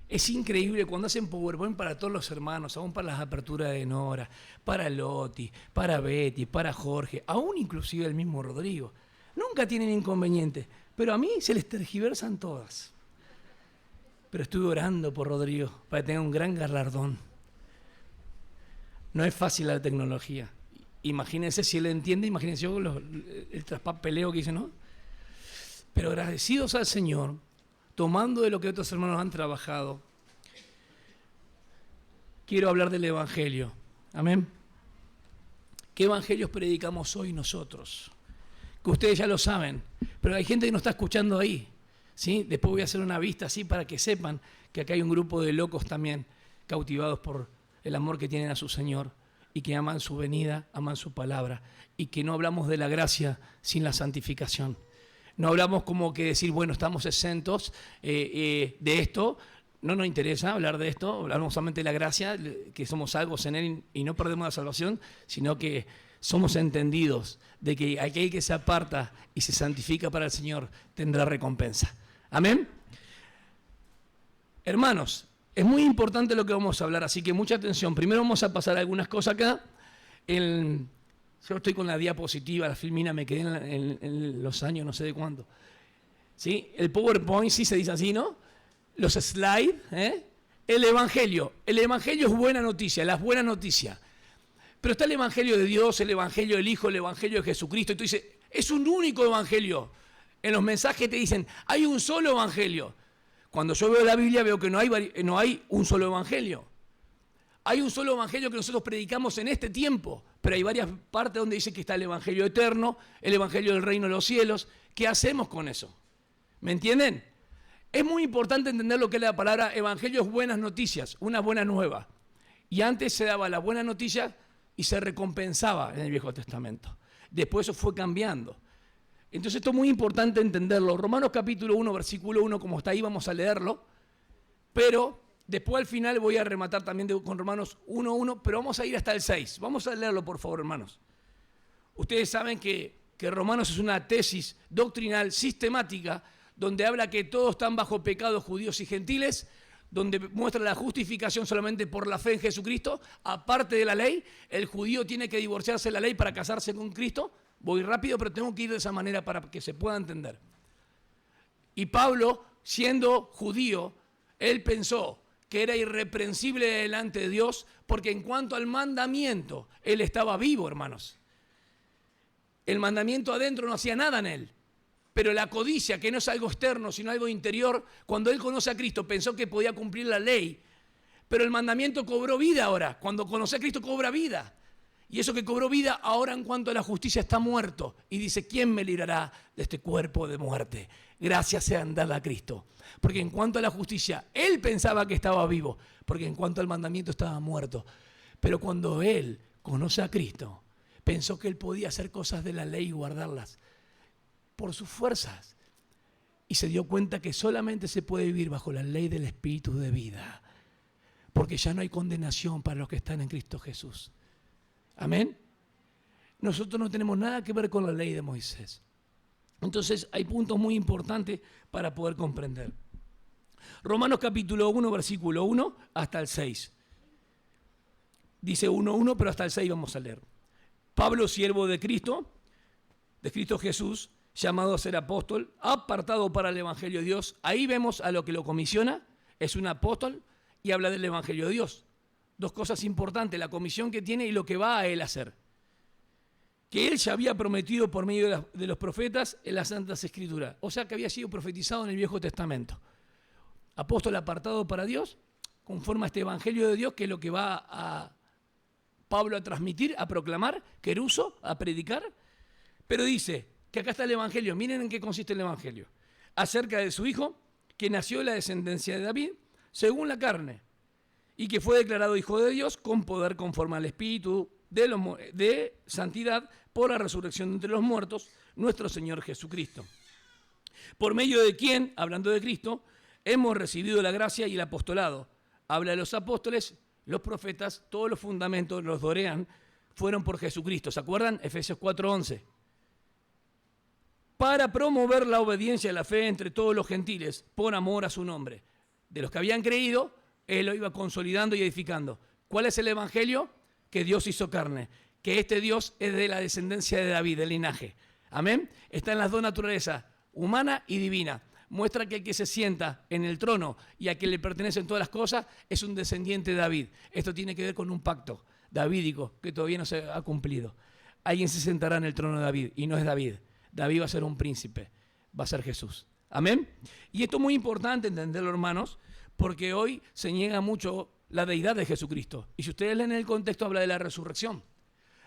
Es increíble cuando hacen PowerPoint para todos los hermanos, aún para las aperturas de Nora, para Loti, para Betty, para Jorge, aún inclusive el mismo Rodrigo. Nunca tienen inconveniente, pero a mí se les tergiversan todas. Pero estuve orando por Rodrigo para que tenga un gran galardón. No es fácil la tecnología. Imagínense si él entiende, imagínense yo el traspapeleo que hice, ¿no? Pero agradecidos al Señor, tomando de lo que otros hermanos han trabajado, quiero hablar del Evangelio. Amén. ¿Qué evangelios predicamos hoy nosotros? Que ustedes ya lo saben, pero hay gente que nos está escuchando ahí. ¿Sí? Después voy a hacer una vista así para que sepan que acá hay un grupo de locos también, cautivados por el amor que tienen a su Señor y que aman su venida, aman su palabra, y que no hablamos de la gracia sin la santificación. No hablamos como que decir, bueno, estamos exentos de esto, no nos interesa hablar de esto, hablamos solamente de la gracia, que somos salvos en Él y no perdemos la salvación, sino que somos entendidos de que aquel que se aparta y se santifica para el Señor tendrá recompensa. Amén. Hermanos, es muy importante lo que vamos a hablar, así que mucha atención. Primero vamos a pasar algunas cosas acá. Yo estoy con la diapositiva, la filmina, me quedé en los años, no sé de cuándo. ¿Sí? El PowerPoint sí se dice así, ¿no? Los slides, El Evangelio. El Evangelio es buena noticia, las buenas noticias. Pero está el Evangelio de Dios, el Evangelio del Hijo, el Evangelio de Jesucristo. Y tú dices, es un único Evangelio. En los mensajes te dicen, hay un solo Evangelio. Cuando yo veo la Biblia veo que no hay un solo Evangelio. Hay un solo Evangelio que nosotros predicamos en este tiempo, pero hay varias partes donde dice que está el Evangelio eterno, el Evangelio del reino de los cielos. ¿Qué hacemos con eso? ¿Me entienden? Es muy importante entender lo que es la palabra Evangelio, es buenas noticias, una buena nueva. Y antes se daba la buena noticia y se recompensaba en el Viejo Testamento. Después eso fue cambiando. Entonces esto es muy importante entenderlo. Romanos capítulo 1, versículo 1, como está ahí, vamos a leerlo. Pero después al final voy a rematar también con Romanos 1:1, pero vamos a ir hasta el 6. Vamos a leerlo, por favor, hermanos. Ustedes saben que Romanos es una tesis doctrinal sistemática donde habla que todos están bajo pecado, judíos y gentiles, donde muestra la justificación solamente por la fe en Jesucristo. Aparte de la ley, el judío tiene que divorciarse de la ley para casarse con Cristo. Voy rápido, pero tengo que ir de esa manera para que se pueda entender. Y Pablo, siendo judío, él pensó que era irreprensible delante de Dios, porque en cuanto al mandamiento, él estaba vivo, hermanos. El mandamiento adentro no hacía nada en él. Pero la codicia, que no es algo externo, sino algo interior, cuando él conoce a Cristo, pensó que podía cumplir la ley. Pero el mandamiento cobró vida ahora. Cuando conoce a Cristo, cobra vida. Y eso que cobró vida, ahora en cuanto a la justicia, está muerto. Y dice, ¿quién me librará de este cuerpo de muerte? Gracias sean dadas a Cristo. Porque en cuanto a la justicia, él pensaba que estaba vivo. Porque en cuanto al mandamiento, estaba muerto. Pero cuando él conoce a Cristo, pensó que él podía hacer cosas de la ley y guardarlas por sus fuerzas. Y se dio cuenta que solamente se puede vivir bajo la ley del Espíritu de vida. Porque ya no hay condenación para los que están en Cristo Jesús. Amén. Nosotros no tenemos nada que ver con la ley de Moisés. Entonces hay puntos muy importantes para poder comprender. Romanos capítulo 1, versículo 1 hasta el 6. Dice 1:1, pero hasta el 6 vamos a leer. Pablo, siervo de Cristo Jesús, llamado a ser apóstol, apartado para el Evangelio de Dios. Ahí vemos a lo que lo comisiona, es un apóstol y habla del Evangelio de Dios. Dos cosas importantes, la comisión que tiene y lo que va a él hacer. Que él ya había prometido por medio de los profetas en las Santas Escrituras. O sea que había sido profetizado en el Viejo Testamento. Apóstol apartado para Dios, conforme a este Evangelio de Dios, que es lo que va a Pablo a transmitir, a proclamar, queruso, a predicar. Pero dice que acá está el Evangelio. Miren en qué consiste el Evangelio. Acerca de su Hijo, que nació de la descendencia de David, según la carne, y que fue declarado Hijo de Dios con poder conforme al Espíritu de santidad por la resurrección de entre los muertos, nuestro Señor Jesucristo. Por medio de quien, hablando de Cristo, hemos recibido la gracia y el apostolado. Habla de los apóstoles, los profetas, todos los fundamentos, los dorean, fueron por Jesucristo. ¿Se acuerdan? Efesios 4:11. Para promover la obediencia y la fe entre todos los gentiles, por amor a su nombre. de los que habían creído, Él lo iba consolidando y edificando. ¿Cuál es el evangelio? Que Dios hizo carne, que este Dios es de la descendencia de David, del linaje. Amén. Está en las dos naturalezas, humana y divina. Muestra que el que se sienta en el trono y a quien le pertenecen todas las cosas es un descendiente de David. Esto tiene que ver con un pacto davídico que todavía no se ha cumplido. Alguien se sentará en el trono de David y no es David. David va a ser un príncipe, va a ser Jesús. Amén. Y esto es muy importante entenderlo, hermanos, porque hoy se niega mucho la deidad de Jesucristo. Y si ustedes leen el contexto, habla de la resurrección.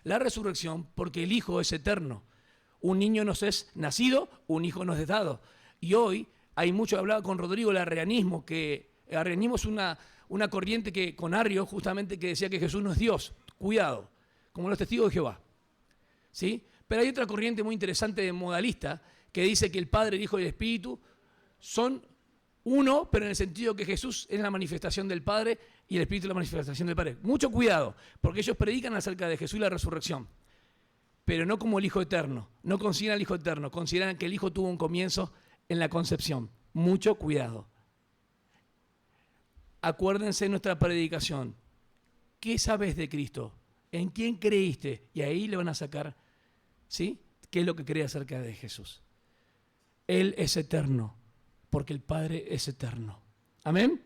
La resurrección porque el Hijo es eterno. Un niño nos es nacido, un hijo nos es dado. Y hoy hay mucho, hablaba con Rodrigo, el arrianismo, que el arrianismo es una corriente que con Arrio justamente que decía que Jesús no es Dios. Cuidado, como los testigos de Jehová. ¿Sí? Pero hay otra corriente muy interesante de modalista que dice que el Padre, el Hijo y el Espíritu son uno, pero en el sentido que Jesús es la manifestación del Padre y el Espíritu es la manifestación del Padre. Mucho cuidado, porque ellos predican acerca de Jesús y la resurrección, pero no como el Hijo eterno. No consideran al Hijo eterno, consideran que el Hijo tuvo un comienzo en la concepción. Mucho cuidado. Acuérdense de nuestra predicación. ¿Qué sabes de Cristo? ¿En quién creíste? Y ahí le van a sacar, ¿sí? ¿Qué es lo que cree acerca de Jesús? Él es eterno, porque el Padre es eterno. Amén.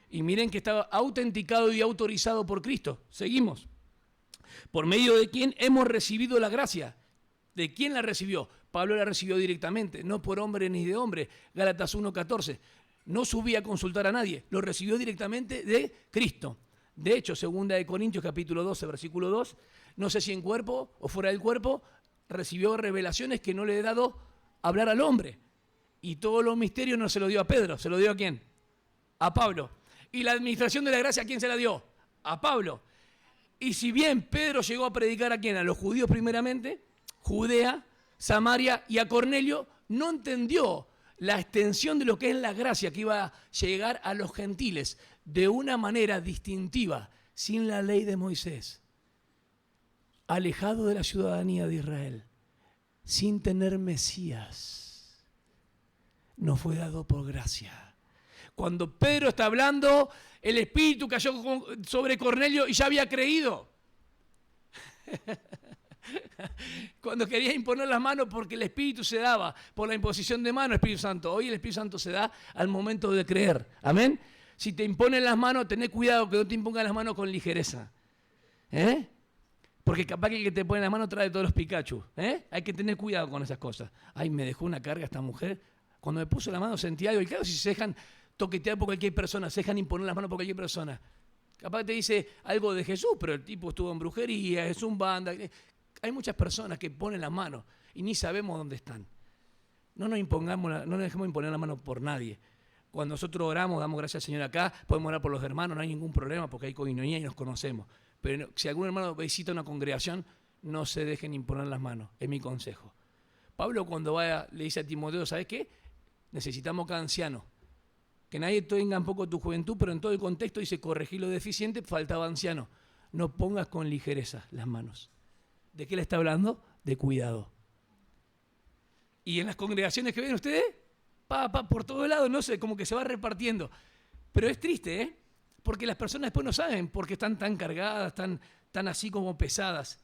Y miren que estaba autenticado y autorizado por Cristo. Seguimos. Por medio de quien hemos recibido la gracia. ¿De quién la recibió? Pablo la recibió directamente, no por hombre ni de hombre. Gálatas 1:14. No subía a consultar a nadie, lo recibió directamente de Cristo. De hecho, 2 Corintios capítulo 12, versículo 2, no sé si en cuerpo o fuera del cuerpo, recibió revelaciones que no le he dado hablar al hombre. Y todos los misterios no se lo dio a Pedro, ¿se lo dio a quién? A Pablo. ¿Y la administración de la gracia a quién se la dio? A Pablo. Y si bien Pedro llegó a predicar a quién, a los judíos primeramente, Judea, Samaria y a Cornelio, no entendió la extensión de lo que es la gracia que iba a llegar a los gentiles de una manera distintiva, sin la ley de Moisés, alejado de la ciudadanía de Israel, sin tener Mesías, no fue dado por gracia. Cuando Pedro está hablando, el Espíritu cayó sobre Cornelio y ya había creído. Cuando quería imponer las manos porque el Espíritu se daba por la imposición de manos, Espíritu Santo. Hoy el Espíritu Santo se da al momento de creer. Amén. Si te imponen las manos, tené cuidado que no te impongan las manos con ligereza. Porque capaz que el que te pone las manos trae todos los Pikachu. Hay que tener cuidado con esas cosas. Ay, me dejó una carga esta mujer. Cuando me puso la mano sentí algo. Y claro, si se dejan toquetear por cualquier persona, se dejan imponer las manos por cualquier persona. Capaz que te dice algo de Jesús, pero el tipo estuvo en brujería, es un banda. Hay muchas personas que ponen las manos y ni sabemos dónde están. No nos dejemos imponer la mano por nadie. Cuando nosotros oramos, damos gracias al Señor acá, podemos orar por los hermanos, no hay ningún problema porque hay coinonía y nos conocemos. Pero si algún hermano visita una congregación, no se dejen imponer las manos, es mi consejo. Pablo cuando le dice a Timoteo, ¿sabes qué? Necesitamos cada anciano. Que nadie tenga un poco tu juventud, pero en todo el contexto dice, corregir lo deficiente, faltaba anciano. No pongas con ligereza las manos. ¿De qué le está hablando? De cuidado. Y en las congregaciones que ven ustedes, por todos lados, no sé, como que se va repartiendo. Pero es triste, porque las personas después no saben por qué están tan cargadas, tan así como pesadas.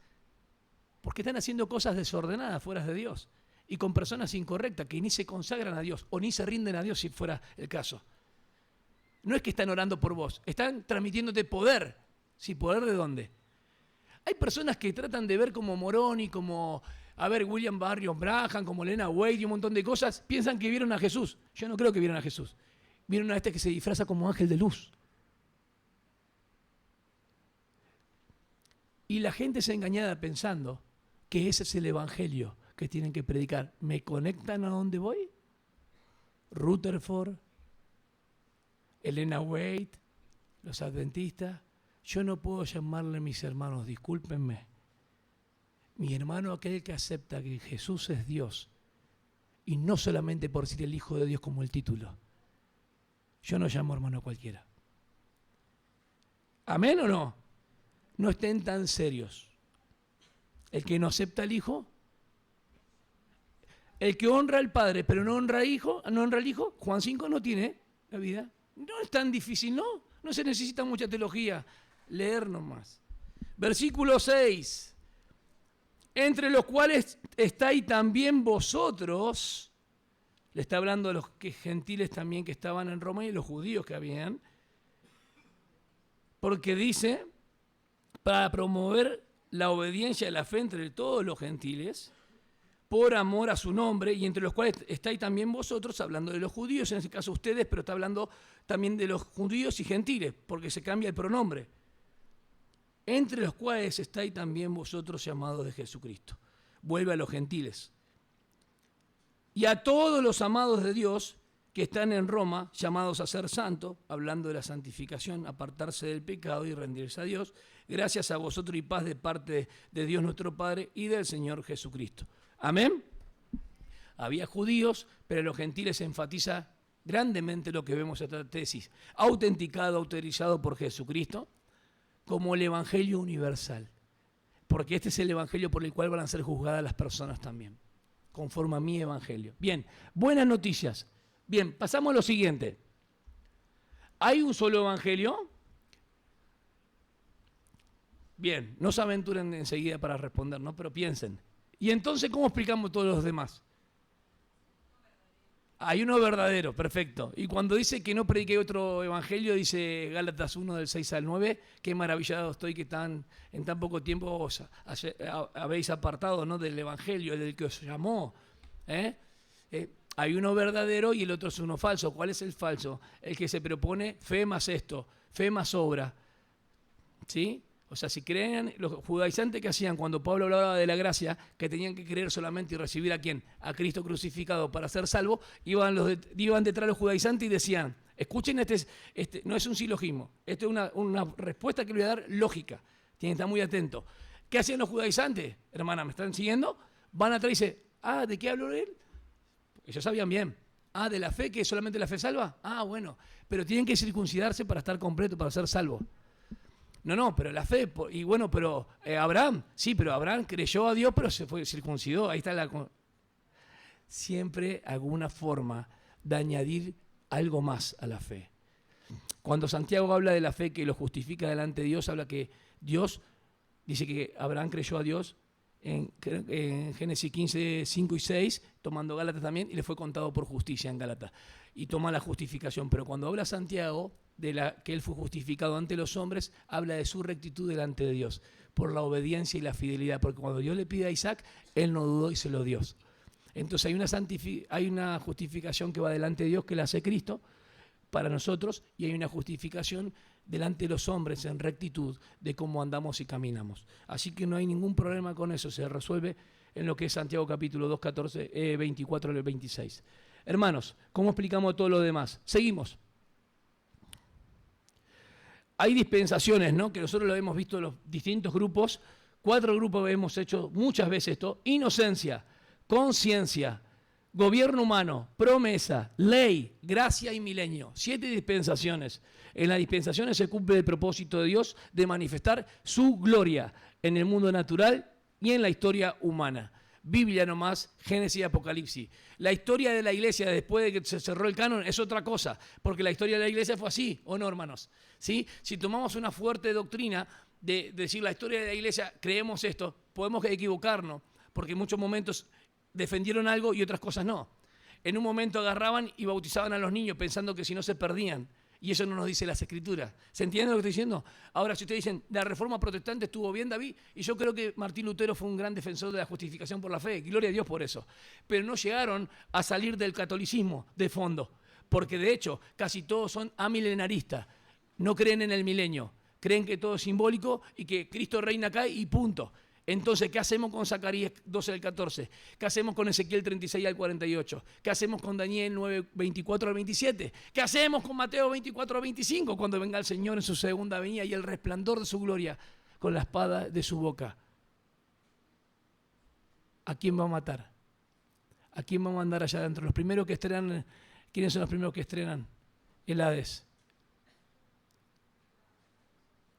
Porque están haciendo cosas desordenadas fuera de Dios. Y con personas incorrectas que ni se consagran a Dios o ni se rinden a Dios si fuera el caso. No es que están orando por vos, están transmitiéndote poder. ¿Sí, poder de dónde? Hay personas que tratan de ver como Moroni, como, William Barrios Braham, como Lena Waite y un montón de cosas, piensan que vieron a Jesús. Yo no creo que vieron a Jesús. Vieron a este que se disfraza como ángel de luz. Y la gente se engañada pensando que ese es el evangelio que tienen que predicar. ¿Me conectan a dónde voy? Rutherford, Elena Waite, los adventistas. Yo no puedo llamarle a mis hermanos, discúlpenme. Mi hermano, aquel que acepta que Jesús es Dios, y no solamente por decir el Hijo de Dios como el título. Yo no llamo hermano a cualquiera. ¿Amén o no? No estén tan serios. El que no acepta al Hijo, el que honra al Padre pero no honra al Hijo, Juan 5 no tiene la vida. No es tan difícil, ¿no? No se necesita mucha teología. Leer nomás. Versículo 6. Entre los cuales estáis también vosotros. Le está hablando a los gentiles también que estaban en Roma y los judíos que habían. Porque dice, para promover la obediencia y la fe entre todos los gentiles, por amor a su nombre, y entre los cuales estáis también vosotros, hablando de los judíos, en este caso ustedes, pero está hablando también de los judíos y gentiles, porque se cambia el pronombre. Entre los cuales estáis también vosotros llamados de Jesucristo. Vuelve a los gentiles. Y a todos los amados de Dios que están en Roma, llamados a ser santos, hablando de la santificación, apartarse del pecado y rendirse a Dios, gracias a vosotros y paz de parte de Dios nuestro Padre y del Señor Jesucristo. Amén. Había judíos, pero los gentiles se enfatiza grandemente lo que vemos en esta tesis. Autenticado, autorizado por Jesucristo, como el Evangelio universal. Porque este es el Evangelio por el cual van a ser juzgadas las personas también, conforme a mi Evangelio. Bien, buenas noticias. Bien, pasamos a lo siguiente. ¿Hay un solo Evangelio? Bien, no se aventuren enseguida para responder, ¿no? Pero piensen. ¿Y entonces cómo explicamos todos los demás? Hay uno verdadero, perfecto. Y cuando dice que no prediqué otro evangelio, dice Gálatas 1 del 6 al 9, qué maravillado estoy que en tan poco tiempo os habéis apartado, ¿no?, del evangelio, el del que os llamó. Hay uno verdadero y el otro es uno falso. ¿Cuál es el falso? El que se propone fe más esto, fe más obra. ¿Sí? O sea, si creen, los judaizantes que hacían cuando Pablo hablaba de la gracia, que tenían que creer solamente y recibir ¿a quién? A Cristo crucificado para ser salvo, iban detrás de los judaizantes y decían, escuchen, no es un silogismo, esto es una respuesta que le voy a dar lógica, tienen que estar muy atentos. ¿Qué hacían los judaizantes? Hermana, ¿me están siguiendo? Van atrás y dicen, ¿de qué habló él? Ellos sabían bien. ¿De la fe, que solamente la fe salva? Bueno, pero tienen que circuncidarse para estar completo, para ser salvos. No, pero la fe, y bueno, pero Abraham, sí, pero Abraham creyó a Dios, pero se fue circuncidó, ahí está siempre alguna forma de añadir algo más a la fe. Cuando Santiago habla de la fe que lo justifica delante de Dios, habla que Dios, dice que Abraham creyó a Dios en Génesis 15, 5 y 6, tomando Gálatas también, y le fue contado por justicia en Gálatas, y toma la justificación. Pero cuando habla Santiago que él fue justificado ante los hombres, habla de su rectitud delante de Dios, por la obediencia y la fidelidad, porque cuando Dios le pide a Isaac, él no dudó y se lo dio. Entonces hay una justificación que va delante de Dios, que la hace Cristo para nosotros, y hay una justificación delante de los hombres en rectitud de cómo andamos y caminamos. Así que no hay ningún problema con eso, se resuelve en lo que es Santiago capítulo 2, 14, 24 al 26. Hermanos, ¿cómo explicamos todo lo demás? Seguimos. Hay dispensaciones, ¿no?, que nosotros lo hemos visto en los distintos grupos. 4 grupos hemos hecho muchas veces esto: inocencia, conciencia, gobierno humano, promesa, ley, gracia y milenio. 7 dispensaciones. En las dispensaciones se cumple el propósito de Dios de manifestar su gloria en el mundo natural y en la historia humana. Biblia nomás, Génesis y Apocalipsis. La historia de la iglesia después de que se cerró el canon es otra cosa, porque la historia de la iglesia fue así, ¿o no, hermanos? ¿Sí? Si tomamos una fuerte doctrina de decir la historia de la iglesia, creemos esto, podemos equivocarnos, porque en muchos momentos defendieron algo y otras cosas no. En un momento agarraban y bautizaban a los niños pensando que si no se perdían. Y eso no nos dice las Escrituras. ¿Se entiende lo que estoy diciendo? Ahora, si ustedes dicen, la Reforma Protestante estuvo bien, David, y yo creo que Martín Lutero fue un gran defensor de la justificación por la fe, gloria a Dios por eso. Pero no llegaron a salir del catolicismo de fondo, porque de hecho casi todos son amilenaristas, no creen en el milenio, creen que todo es simbólico y que Cristo reina acá y punto. Entonces, ¿qué hacemos con Zacarías 12 al 14? ¿Qué hacemos con Ezequiel 36 al 48? ¿Qué hacemos con Daniel 9, 24 al 27? ¿Qué hacemos con Mateo 24 al 25? Cuando venga el Señor en su segunda venida y el resplandor de su gloria con la espada de su boca. ¿A quién va a matar? ¿A quién va a mandar allá adentro? Los primeros que estrenan, ¿quiénes son los primeros que estrenan? El Hades.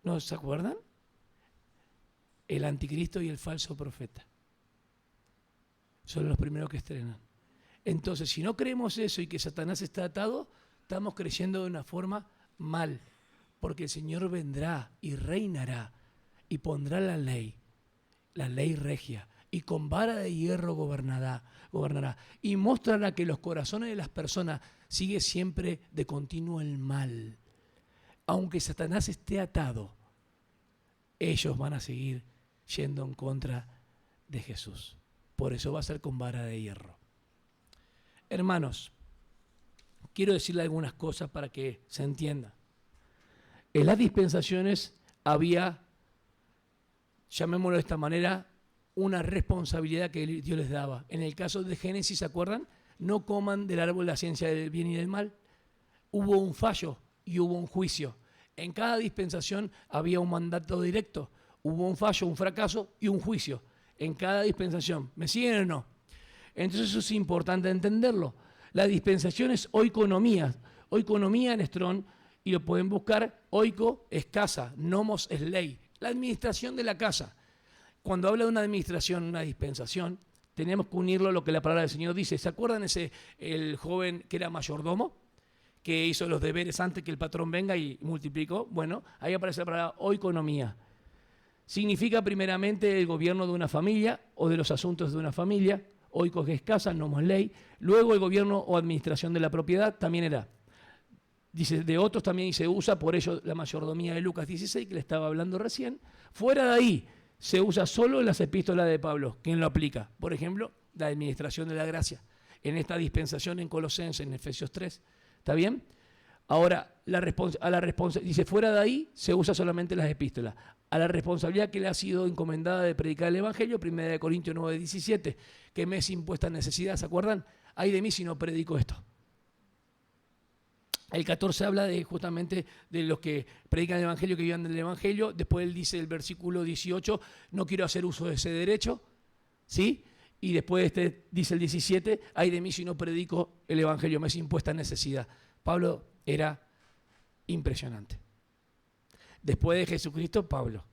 ¿No se acuerdan? El anticristo y el falso profeta. Son los primeros que estrenan. Entonces, si no creemos eso y que Satanás está atado, estamos creciendo de una forma mal, porque el Señor vendrá y reinará y pondrá la ley regia, y con vara de hierro gobernará, y mostrará que los corazones de las personas sigue siempre de continuo el mal. Aunque Satanás esté atado, ellos van a seguir yendo en contra de Jesús. Por eso va a ser con vara de hierro. Hermanos, quiero decirle algunas cosas para que se entienda. En las dispensaciones había, llamémoslo de esta manera, una responsabilidad que Dios les daba. En el caso de Génesis, ¿se acuerdan? No coman del árbol de la ciencia del bien y del mal. Hubo un fallo y hubo un juicio. En cada dispensación había un mandato directo. Hubo un fallo, un fracaso y un juicio. En cada dispensación. ¿Me siguen o no? Entonces eso es importante entenderlo. La dispensación es oikonomía. Oikonomía en Strong, y lo pueden buscar. Oiko es casa, nomos es ley. La administración de la casa. Cuando habla de una administración, una dispensación, tenemos que unirlo a lo que la palabra del Señor dice. ¿Se acuerdan el joven que era mayordomo? Que hizo los deberes antes que el patrón venga y multiplicó. Bueno, ahí aparece la palabra oikonomía. Significa primeramente el gobierno de una familia o de los asuntos de una familia. Oiko que es casa, nomos ley. Luego el gobierno o administración de la propiedad también era. Dice, de otros también se usa, por ello la mayordomía de Lucas 16, que le estaba hablando recién. Fuera de ahí, se usa solo en las epístolas de Pablo. ¿Quién lo aplica? Por ejemplo, la administración de la gracia. En esta dispensación en Colosenses, en Efesios 3. ¿Está bien? Ahora, dice, fuera de ahí se usa solamente las epístolas. A la responsabilidad que le ha sido encomendada de predicar el Evangelio, 1 Corintios 9, 17, que me es impuesta necesidad, ¿se acuerdan? Ay de mí si no predico esto. El 14 habla justamente de los que predican el Evangelio, que vivan del Evangelio. Después él dice el versículo 18, no quiero hacer uso de ese derecho, ¿sí? Y después dice el 17, ay de mí si no predico el Evangelio, me es impuesta necesidad. Pablo era impresionante. Después de Jesucristo, Pablo,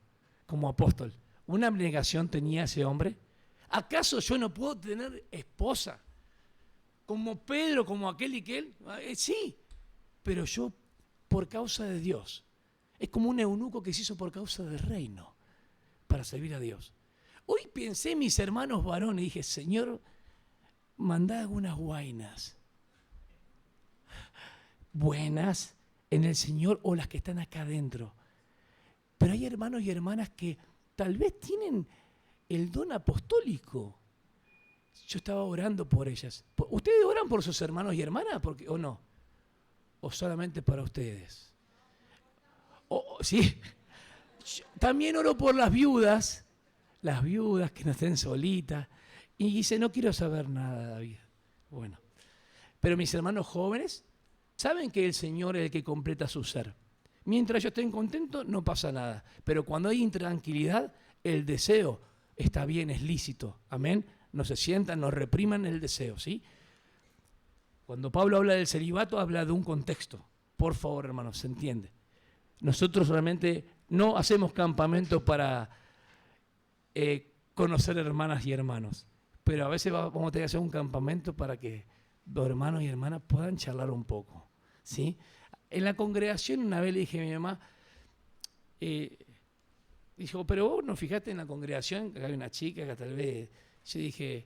como apóstol, ¿una abnegación tenía ese hombre? ¿Acaso yo no puedo tener esposa? Como Pedro, como aquel y aquel. Sí, pero yo por causa de Dios. Es como un eunuco que se hizo por causa del reino, para servir a Dios. Hoy pensé en mis hermanos varones y dije, Señor, mandá algunas guainas buenas en el Señor o las que están acá adentro. Pero hay hermanos y hermanas que tal vez tienen el don apostólico. Yo estaba orando por ellas. ¿Ustedes oran por sus hermanos y hermanas o no? ¿O solamente para ustedes? Sí. También oro por las viudas que no estén solitas. Y dice, no quiero saber nada, David. Bueno, pero mis hermanos jóvenes saben que el Señor es el que completa su ser. Mientras ellos estén contentos, no pasa nada. Pero cuando hay intranquilidad, el deseo está bien, es lícito. Amén. No se sientan, no repriman el deseo, ¿sí? Cuando Pablo habla del celibato, habla de un contexto. Por favor, hermanos, se entiende. Nosotros realmente no hacemos campamento para conocer hermanas y hermanos. Pero a veces vamos a tener que hacer un campamento para que los hermanos y hermanas puedan charlar un poco, ¿sí? En la congregación una vez le dije a mi mamá, dijo, pero vos no fijaste en la congregación, que hay una chica que tal vez, yo dije,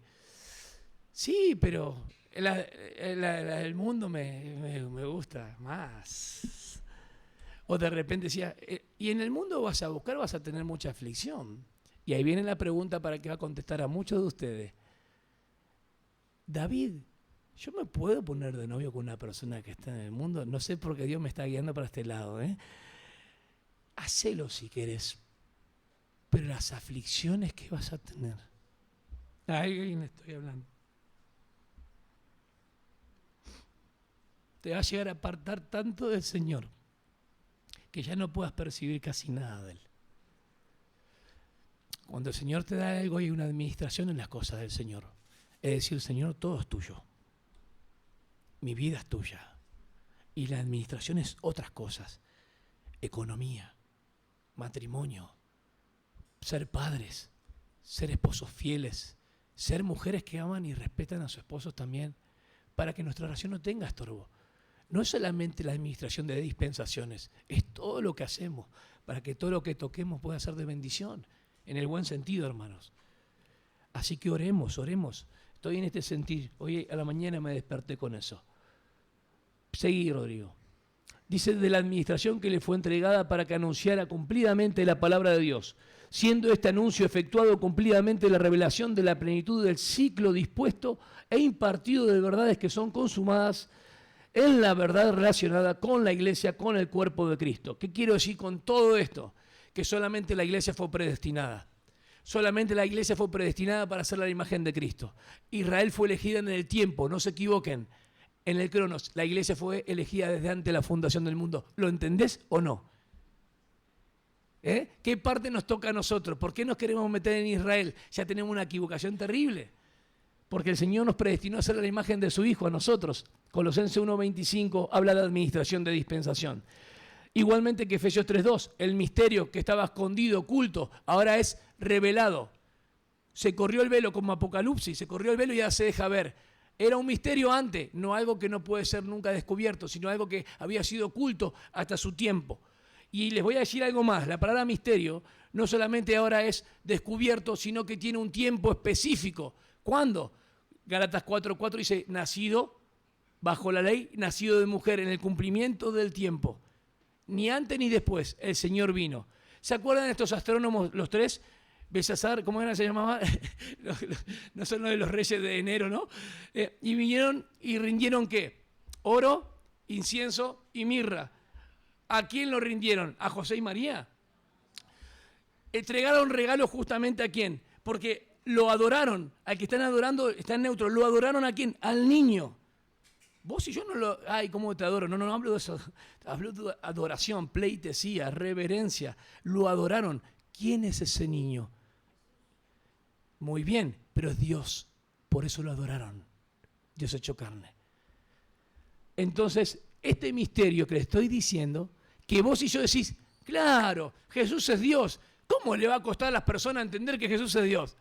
sí, pero el mundo me gusta más. O de repente decía, y en el mundo vas a tener mucha aflicción. Y ahí viene la pregunta para que va a contestar a muchos de ustedes. David, ¿yo me puedo poner de novio con una persona que está en el mundo? No sé por qué Dios me está guiando para este lado. Hacelo si querés. Pero las aflicciones que vas a tener. A alguien estoy hablando. Te va a llegar a apartar tanto del Señor que ya no puedas percibir casi nada de Él. Cuando el Señor te da algo, hay una administración en las cosas del Señor. Es decir, Señor, todo es tuyo. Mi vida es tuya. Y la administración es otras cosas. Economía, matrimonio, ser padres, ser esposos fieles, ser mujeres que aman y respetan a sus esposos también, para que nuestra relación no tenga estorbo. No es solamente la administración de dispensaciones, es todo lo que hacemos para que todo lo que toquemos pueda ser de bendición, en el buen sentido, hermanos. Así que oremos, oremos. Estoy en este sentir. Hoy a la mañana me desperté con eso. Seguí, Rodrigo. Dice de la administración que le fue entregada para que anunciara cumplidamente la palabra de Dios, siendo este anuncio efectuado cumplidamente la revelación de la plenitud del ciclo dispuesto e impartido de verdades que son consumadas en la verdad relacionada con la iglesia, con el cuerpo de Cristo. ¿Qué quiero decir con todo esto? Que solamente la iglesia fue predestinada. Solamente la iglesia fue predestinada para ser la imagen de Cristo. Israel fue elegida en el tiempo, no se equivoquen. En el Cronos, la iglesia fue elegida desde antes de la fundación del mundo. ¿Lo entendés o no? ¿Qué parte nos toca a nosotros? ¿Por qué nos queremos meter en Israel? Ya tenemos una equivocación terrible. Porque el Señor nos predestinó a ser la imagen de su Hijo, a nosotros. Colosenses 1:25 habla de administración de dispensación. Igualmente que Efesios 3:2, el misterio que estaba escondido, oculto, ahora es revelado. Se corrió el velo como Apocalipsis, se corrió el velo y ya se deja ver. Era un misterio antes, no algo que no puede ser nunca descubierto, sino algo que había sido oculto hasta su tiempo. Y les voy a decir algo más, la palabra misterio no solamente ahora es descubierto, sino que tiene un tiempo específico. ¿Cuándo? Gálatas 4:4 dice, nacido bajo la ley, nacido de mujer, en el cumplimiento del tiempo. Ni antes ni después el Señor vino. ¿Se acuerdan de estos astrónomos, los tres? Belsasar, ¿cómo era? Se llamaba, no son los de los reyes de enero, ¿no? Y vinieron y rindieron ¿qué? Oro, incienso y mirra. ¿A quién lo rindieron? ¿A José y María? Entregaron regalos justamente ¿a quién? Porque lo adoraron. Al que están adorando, está en neutro. ¿Lo adoraron a quién? Al niño. Vos y yo no lo... Ay, ¿cómo te adoro? No hablo de eso. Hablo de adoración, pleitesía, reverencia. Lo adoraron. ¿Quién es ese niño? Muy bien, pero es Dios. Por eso lo adoraron. Dios hecho carne. Entonces, este misterio que le estoy diciendo, que vos y yo decís, claro, Jesús es Dios. ¿Cómo le va a costar a las personas entender que Jesús es Dios?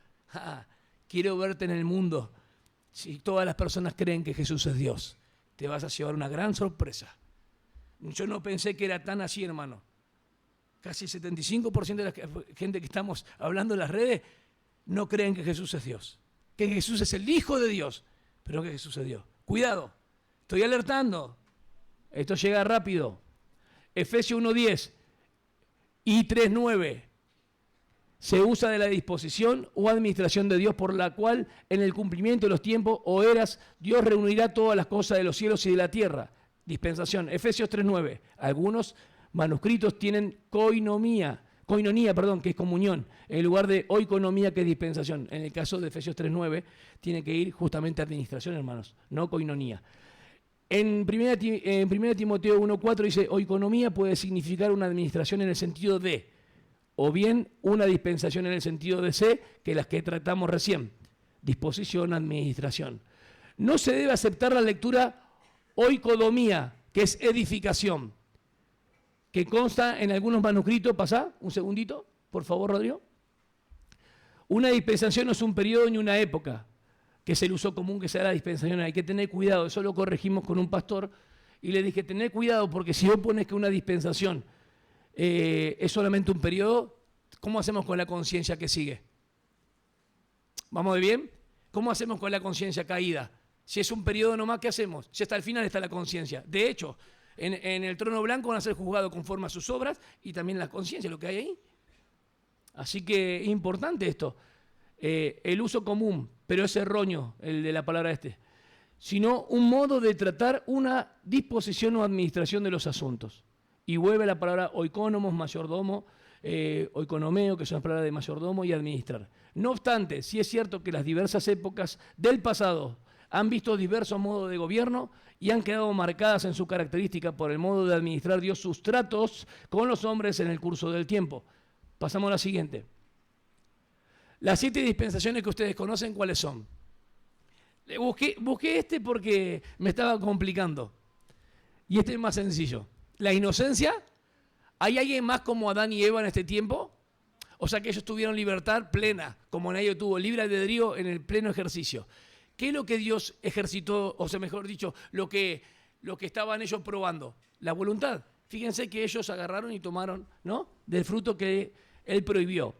Quiero verte en el mundo. Si todas las personas creen que Jesús es Dios, te vas a llevar una gran sorpresa. Yo no pensé que era tan así, hermano. Casi el 75% de la gente que estamos hablando en las redes no creen que Jesús es Dios. Que Jesús es el Hijo de Dios, pero que Jesús es Dios. Cuidado, estoy alertando. Esto llega rápido. Efesios 1:10 y 3:9. Se usa de la disposición o administración de Dios por la cual en el cumplimiento de los tiempos o eras Dios reunirá todas las cosas de los cielos y de la tierra. Dispensación. Efesios 3:9. Algunos manuscritos tienen koinonia, que es comunión, en lugar de oikonomía, que es dispensación. En el caso de Efesios 3:9 tiene que ir justamente a administración, hermanos, no koinonía. En 1 Timoteo 1:4 dice, oikonomía puede significar una administración en el sentido de, o bien una dispensación en el sentido de C, que las que tratamos recién. Disposición, administración. No se debe aceptar la lectura oikodomía, que es edificación, que consta en algunos manuscritos. Pasá, un segundito, por favor, Rodrigo. Una dispensación no es un periodo ni una época, que es el uso común que se da la dispensación. Hay que tener cuidado, eso lo corregimos con un pastor, y le dije, tener cuidado, porque si vos pones que una dispensación es solamente un periodo, ¿cómo hacemos con la conciencia que sigue? ¿Vamos de bien? ¿Cómo hacemos con la conciencia caída? Si es un periodo nomás, ¿qué hacemos? Si hasta el final está la conciencia. De hecho, en el trono blanco van a ser juzgados conforme a sus obras y también la conciencia, lo que hay ahí. Así que es importante esto. El uso común, pero es erróneo el de la palabra sino un modo de tratar una disposición o administración de los asuntos. Y vuelve la palabra oikónomos, mayordomo, oikonomeo, que es una palabra de mayordomo, y administrar. No obstante, sí es cierto que las diversas épocas del pasado han visto diversos modos de gobierno y han quedado marcadas en su característica por el modo de administrar Dios sus tratos con los hombres en el curso del tiempo. Pasamos a la siguiente. Las 7 dispensaciones que ustedes conocen, ¿cuáles son? Busqué porque me estaba complicando. Y este es más sencillo. La inocencia. ¿Hay alguien más como Adán y Eva en este tiempo? O sea que ellos tuvieron libertad plena, como nadie tuvo, libre albedrío en el pleno ejercicio. ¿Qué es lo que Dios ejercitó, o sea, mejor dicho, lo que lo que estaban ellos probando? La voluntad. Fíjense que ellos agarraron y tomaron, ¿no?, del fruto que él prohibió.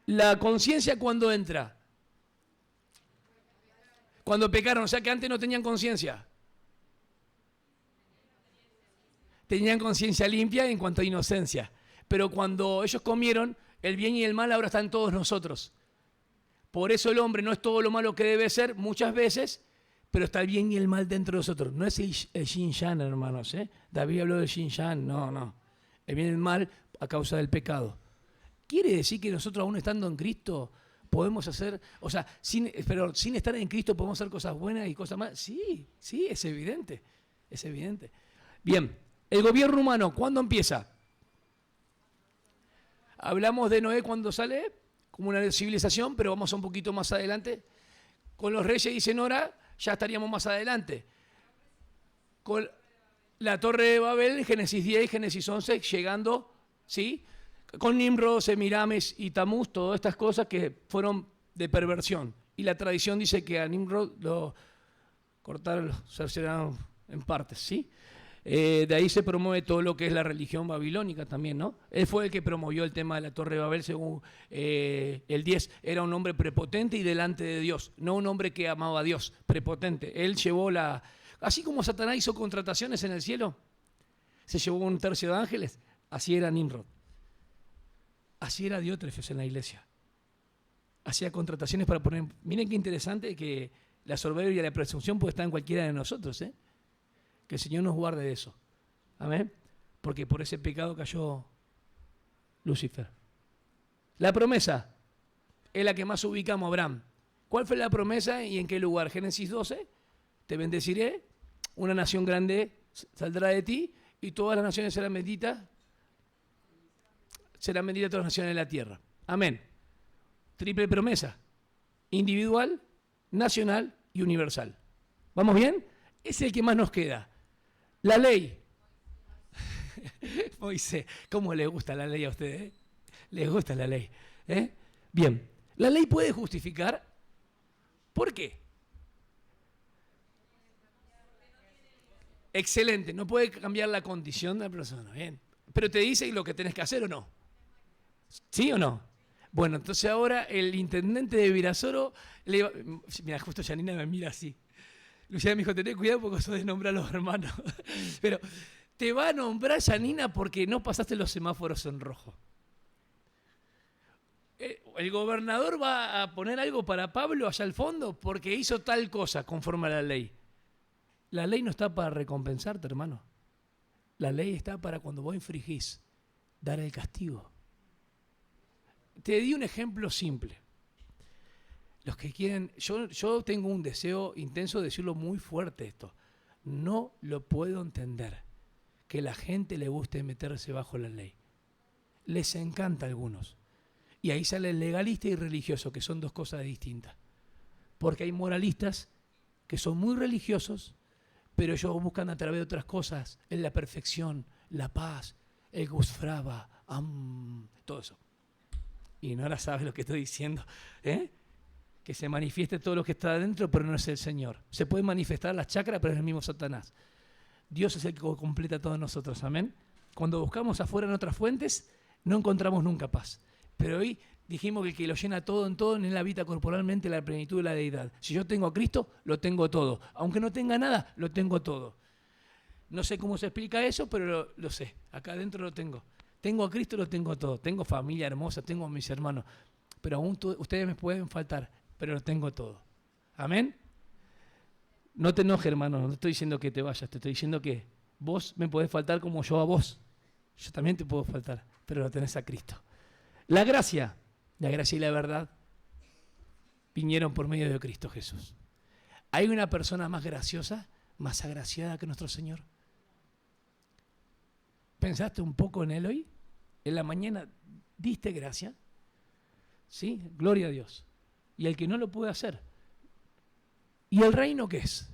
La conciencia, ¿cuándo entra? Cuando pecaron, o sea que antes no tenían conciencia. Tenían conciencia limpia en cuanto a inocencia. Pero cuando ellos comieron, el bien y el mal ahora están en todos nosotros. Por eso el hombre no es todo lo malo que debe ser muchas veces, pero está el bien y el mal dentro de nosotros. No es el yin-yang, hermanos, ¿eh? David habló del yin-yang, no. El bien y el mal a causa del pecado. ¿Quiere decir que nosotros aún estando en Cristo podemos hacer, o sea, sin estar en Cristo podemos hacer cosas buenas y cosas malas? Sí, es evidente, es evidente. Bien, el gobierno humano, ¿cuándo empieza? Hablamos de Noé cuando sale, como una civilización, pero vamos un poquito más adelante. Con los reyes y Cenora ya estaríamos más adelante. Con la Torre de Babel, Génesis 10, Génesis 11, llegando, ¿sí?, con Nimrod, Semiramis y Tamuz, todas estas cosas que fueron de perversión. Y la tradición dice que a Nimrod lo cortaron, lo cercenaron en partes, ¿sí? De ahí se promueve todo lo que es la religión babilónica también, ¿no? Él fue el que promovió el tema de la Torre de Babel, según el 10. Era un hombre prepotente y delante de Dios, no un hombre que amaba a Dios, prepotente. Él llevó así como Satanás hizo contrataciones en el cielo, se llevó un tercio de ángeles, así era Nimrod. Así era Diótrefes en la iglesia. Hacía contrataciones para poner... Miren qué interesante que la soberbia y la presunción puede estar en cualquiera de nosotros, ¿eh? Que el Señor nos guarde de eso. Amén. Porque por ese pecado cayó Lucifer. La promesa es la que más ubicamos a Abraham. ¿Cuál fue la promesa y en qué lugar? Génesis 12. Te bendeciré, una nación grande saldrá de ti y todas las naciones serán benditas todas las naciones de la tierra. Amén. Triple promesa. Individual, nacional y universal. ¿Vamos bien? Es el que más nos queda. La ley. Moisés, ¿cómo le gusta la ley a ustedes? ¿Eh? Les gusta la ley. ¿Eh? Bien. ¿La ley puede justificar? ¿Por qué? Excelente. No puede cambiar la condición de la persona. Bien. Pero te dice lo que tenés que hacer o no. ¿Sí o no? Bueno, entonces ahora el intendente de Virasoro, mira, justo Janina me mira así. Luciana me dijo, tenés cuidado porque sos de nombrar a los hermanos. Pero te va a nombrar Janina porque no pasaste los semáforos en rojo. El gobernador va a poner algo para Pablo allá al fondo porque hizo tal cosa conforme a la ley. La ley no está para recompensarte, hermano. La ley está para cuando vos infringís, dar el castigo. Te di un ejemplo simple. Los que quieren, yo tengo un deseo intenso de decirlo muy fuerte esto. No lo puedo entender que la gente le guste meterse bajo la ley. Les encanta a algunos. Y ahí sale el legalista y religioso, que son dos cosas distintas. Porque hay moralistas que son muy religiosos, pero ellos buscan a través de otras cosas, en la perfección, la paz, el gusfraba, todo eso. Y no sabes lo que estoy diciendo, ¿eh? Que se manifieste todo lo que está adentro, pero no es el Señor. Se puede manifestar las chakras, pero es el mismo Satanás. Dios es el que completa a todos nosotros, amén. Cuando buscamos afuera en otras fuentes, no encontramos nunca paz. Pero hoy dijimos que el que lo llena todo en todo, en él habita corporalmente la plenitud de la deidad. Si yo tengo a Cristo, lo tengo todo. Aunque no tenga nada, lo tengo todo. No sé cómo se explica eso, pero lo sé. Acá adentro lo tengo. Tengo a Cristo, lo tengo todo. Tengo familia hermosa, tengo a mis hermanos. Pero aún ustedes me pueden faltar, pero lo tengo todo. ¿Amén? No te enojes, hermano. No te estoy diciendo que te vayas. Te estoy diciendo que vos me podés faltar como yo a vos. Yo también te puedo faltar, pero lo tenés a Cristo. La gracia y la verdad vinieron por medio de Cristo Jesús. ¿Hay una persona más graciosa, más agraciada que nuestro Señor? ¿Pensaste un poco en Él hoy? En la mañana diste gracia. ¿Sí? Gloria a Dios. Y el que no lo puede hacer. ¿Y el reino qué es?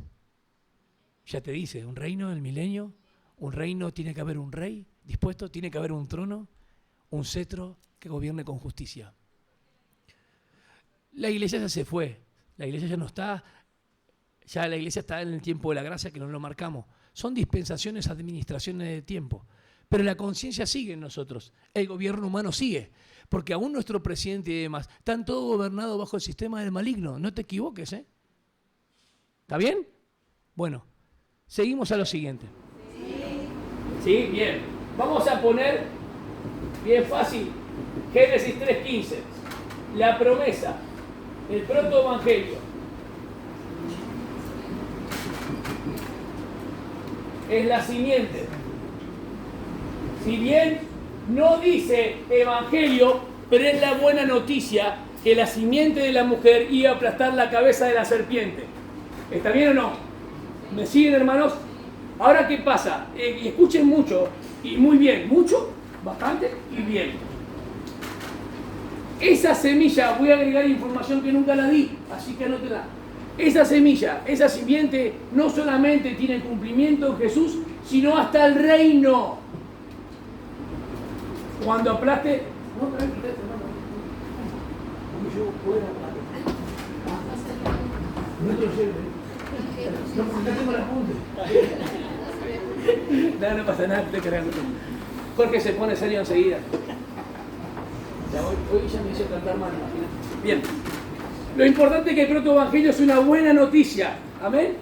Ya te dice, un reino del milenio, un reino tiene que haber un rey dispuesto, tiene que haber un trono, un cetro que gobierne con justicia. La iglesia ya se fue, la iglesia ya no está, Ya la iglesia está en el tiempo de la gracia que nos lo marcamos. Son dispensaciones, administraciones de tiempo. Pero la conciencia sigue en nosotros. El gobierno humano sigue. Porque aún nuestro presidente y demás están todos gobernados bajo el sistema del maligno. No te equivoques, ¿eh? ¿Está bien? Bueno, seguimos a lo siguiente. Sí, bien. Vamos a poner, bien fácil, Génesis 3:15. La promesa, el protoevangelio. Es la simiente. Si bien no dice evangelio, pero es la buena noticia que la simiente de la mujer iba a aplastar la cabeza de la serpiente. ¿Está bien o no? ¿Me siguen, hermanos? Ahora, ¿qué pasa? Y escuchen mucho, y muy bien, mucho, bastante y bien. Esa semilla, voy a agregar información que nunca la di, así que anótela. Esa semilla, esa simiente, no solamente tiene cumplimiento en Jesús, sino hasta el reino. Cuando aplaste... No, tranquilo, no. Yo fuera, no te lo lleves. No, porque no tengo las puntas. No pasa nada, te cargando. Jorge se pone serio enseguida. Ya hoy ya me hizo cantar mal, imagínate. Bien. Lo importante es que el protoevangelio es una buena noticia. Amén.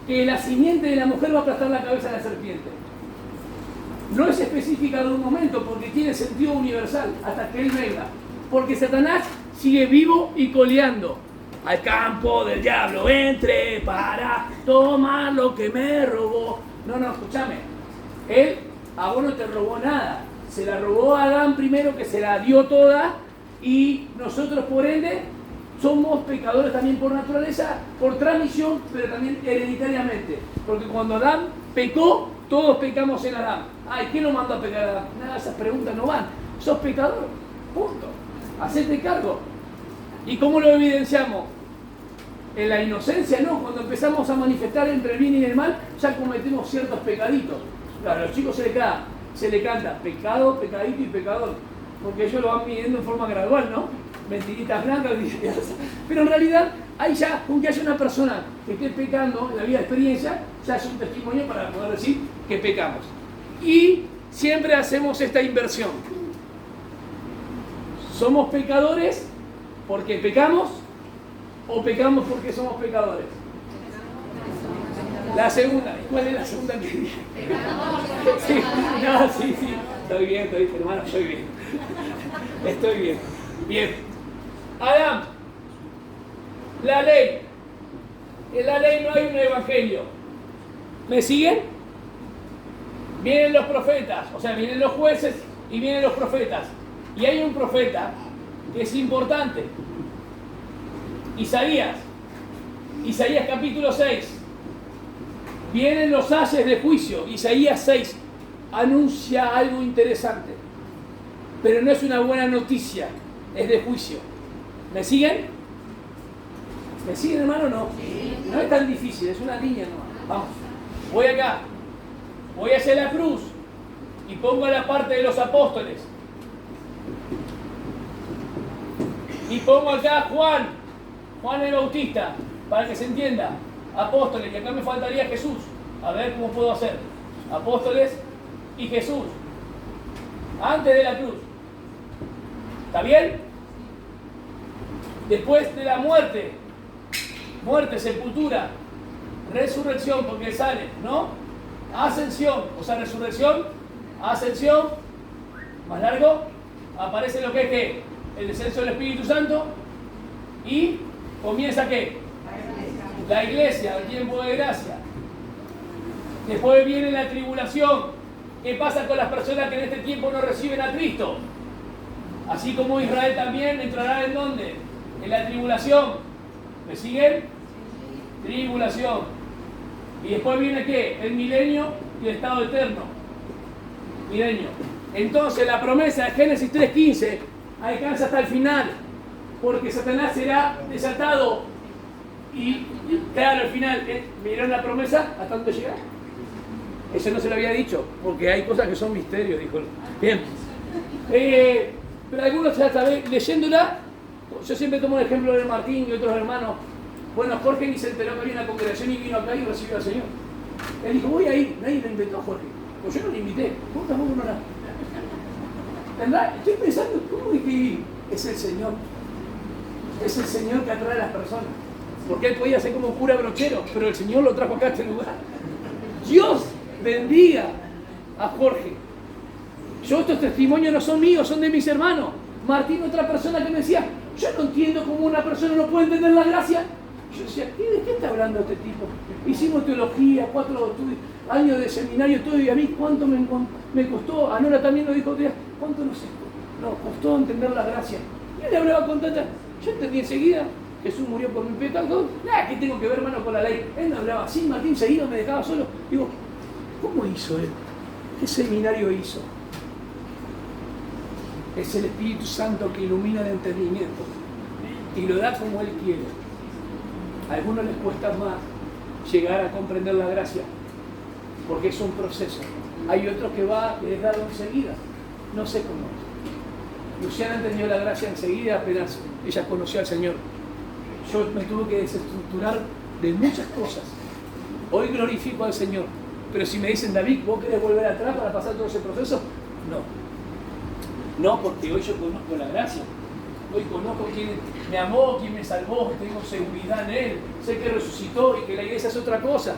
Que la simiente de la mujer va a aplastar la cabeza de la serpiente. No es específica de un momento porque tiene sentido universal hasta que Él venga. Porque Satanás sigue vivo y coleando. Al campo del diablo entré para tomar lo que me robó. No, escúchame. Él a vos no te robó nada. Se la robó a Adán primero, que se la dio toda, y nosotros por ende somos pecadores también por naturaleza, por transmisión, pero también hereditariamente. Porque cuando Adán pecó, todos pecamos en Adán. Ay, ¿quién lo mandó a pecar a Adán? Nada, esas preguntas no van. Sos pecador, punto. Hacete cargo. ¿Y cómo lo evidenciamos? En la inocencia no, cuando empezamos a manifestar entre el bien y el mal, ya cometemos ciertos pecaditos. Claro, a los chicos se le canta pecado, pecadito y pecador, porque ellos lo van midiendo en forma gradual, ¿no? Mentiritas blancas, pero en realidad, ahí ya, con que haya una persona que esté pecando en la vida de experiencia, ya es un testimonio para poder decir que pecamos. Y siempre hacemos esta inversión. ¿Somos pecadores porque pecamos o pecamos porque somos pecadores? La segunda, ¿cuál es la segunda que dije? Sí, no, sí, estoy bien, hermano, estoy bien. Estoy bien. Bien. Adán, la ley. En la ley no hay un evangelio. ¿Me siguen? Vienen los profetas, o sea, vienen los jueces y vienen los profetas. Y hay un profeta que es importante. Isaías capítulo 6. Vienen los haces de juicio. Isaías 6 anuncia algo interesante. Pero no es una buena noticia, es de juicio. ¿Me siguen? ¿Me siguen, hermano? No. No es tan difícil, es una línea nomás. Vamos. Voy acá. Voy hacia la cruz y pongo la parte de los apóstoles. Y pongo acá Juan el Bautista, para que se entienda. Apóstoles, y acá me faltaría Jesús. A ver cómo puedo hacer. Apóstoles y Jesús. Antes de la cruz. ¿Está bien? Después de la muerte, sepultura, resurrección, porque sale, ¿no? Ascensión, o sea, resurrección, ascensión, más largo, aparece lo que es ¿qué? El descenso del Espíritu Santo y comienza ¿qué? La iglesia, el tiempo de gracia. Después viene la tribulación. ¿Qué pasa con las personas que en este tiempo no reciben a Cristo? Así como Israel también entrará ¿en dónde? En la tribulación. ¿Me siguen? Tribulación. Y después viene ¿qué? El milenio y el estado eterno. Milenio. Entonces la promesa de Génesis 3:15 alcanza hasta el final. Porque Satanás será desatado. Y claro, al final, ¿vieron la promesa? ¿Hasta dónde llega? Eso no se lo había dicho, porque hay cosas que son misterios, dijo. Bien. Pero algunos ya saben, leyéndola, yo siempre tomo el ejemplo de Martín y otros hermanos, Bueno, Jorge ni se enteró que había una congregación y vino acá y recibió al Señor. Él dijo, voy a ir. Nadie lo invitó a Jorge. Pues yo no lo invité. ¿Cómo tampoco no la? ¿Verdad? Estoy pensando, ¿cómo es que es el Señor? Es el Señor que atrae a las personas. Porque él podía ser como cura brochero, pero el Señor lo trajo acá a este lugar. Dios bendiga a Jorge. Yo, estos testimonios no son míos, son de mis hermanos. Martín, otra persona que me decía, yo no entiendo cómo una persona no puede entender la gracia. Yo decía, ¿de qué está hablando este tipo? Hicimos teología, 4 años de seminario, todo, y a mí cuánto me costó, a Nora también lo dijo, cuánto nos costó entender la gracia. Y él hablaba con tanta, yo entendí enseguida, Jesús murió por mi pecado, nada, ¿qué tengo que ver, hermano, con la ley? Él no hablaba así, Martín seguido me dejaba solo. Digo, ¿cómo hizo él? ¿Qué seminario hizo? Es el Espíritu Santo que ilumina el entendimiento y lo da como Él quiere. A algunos les cuesta más llegar a comprender la gracia porque es un proceso. Hay otros que les da enseguida. No sé cómo es. Luciana entendió la gracia enseguida apenas ella conoció al Señor. Yo me tuve que desestructurar de muchas cosas. Hoy glorifico al Señor. Pero si me dicen, David, ¿vos querés volver atrás para pasar todo ese proceso? No, porque hoy yo conozco la gracia. Hoy conozco quién me amó, quién me salvó, tengo seguridad en Él. Sé que resucitó y que la iglesia es otra cosa.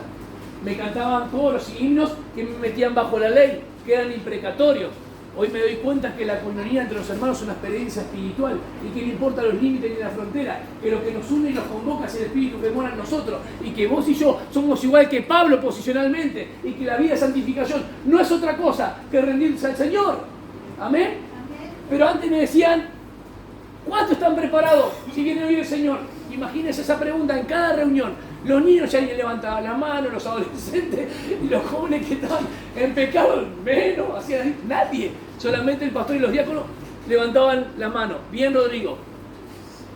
Me cantaban coros y himnos que me metían bajo la ley, que eran imprecatorios. Hoy me doy cuenta que la comunión entre los hermanos es una experiencia espiritual y que no importa los límites ni la frontera, que lo que nos une y nos convoca es el Espíritu que mora en nosotros y que vos y yo somos igual que Pablo posicionalmente y que la vida de santificación no es otra cosa que rendirse al Señor. Amén. Pero antes me decían, ¿cuántos están preparados si viene hoy el Señor? Imagínense esa pregunta en cada reunión. Los niños ya ni levantaban la mano, los adolescentes y los jóvenes que estaban en pecado, menos, hacían nadie. Solamente el pastor y los diáconos levantaban la mano. Bien, Rodrigo.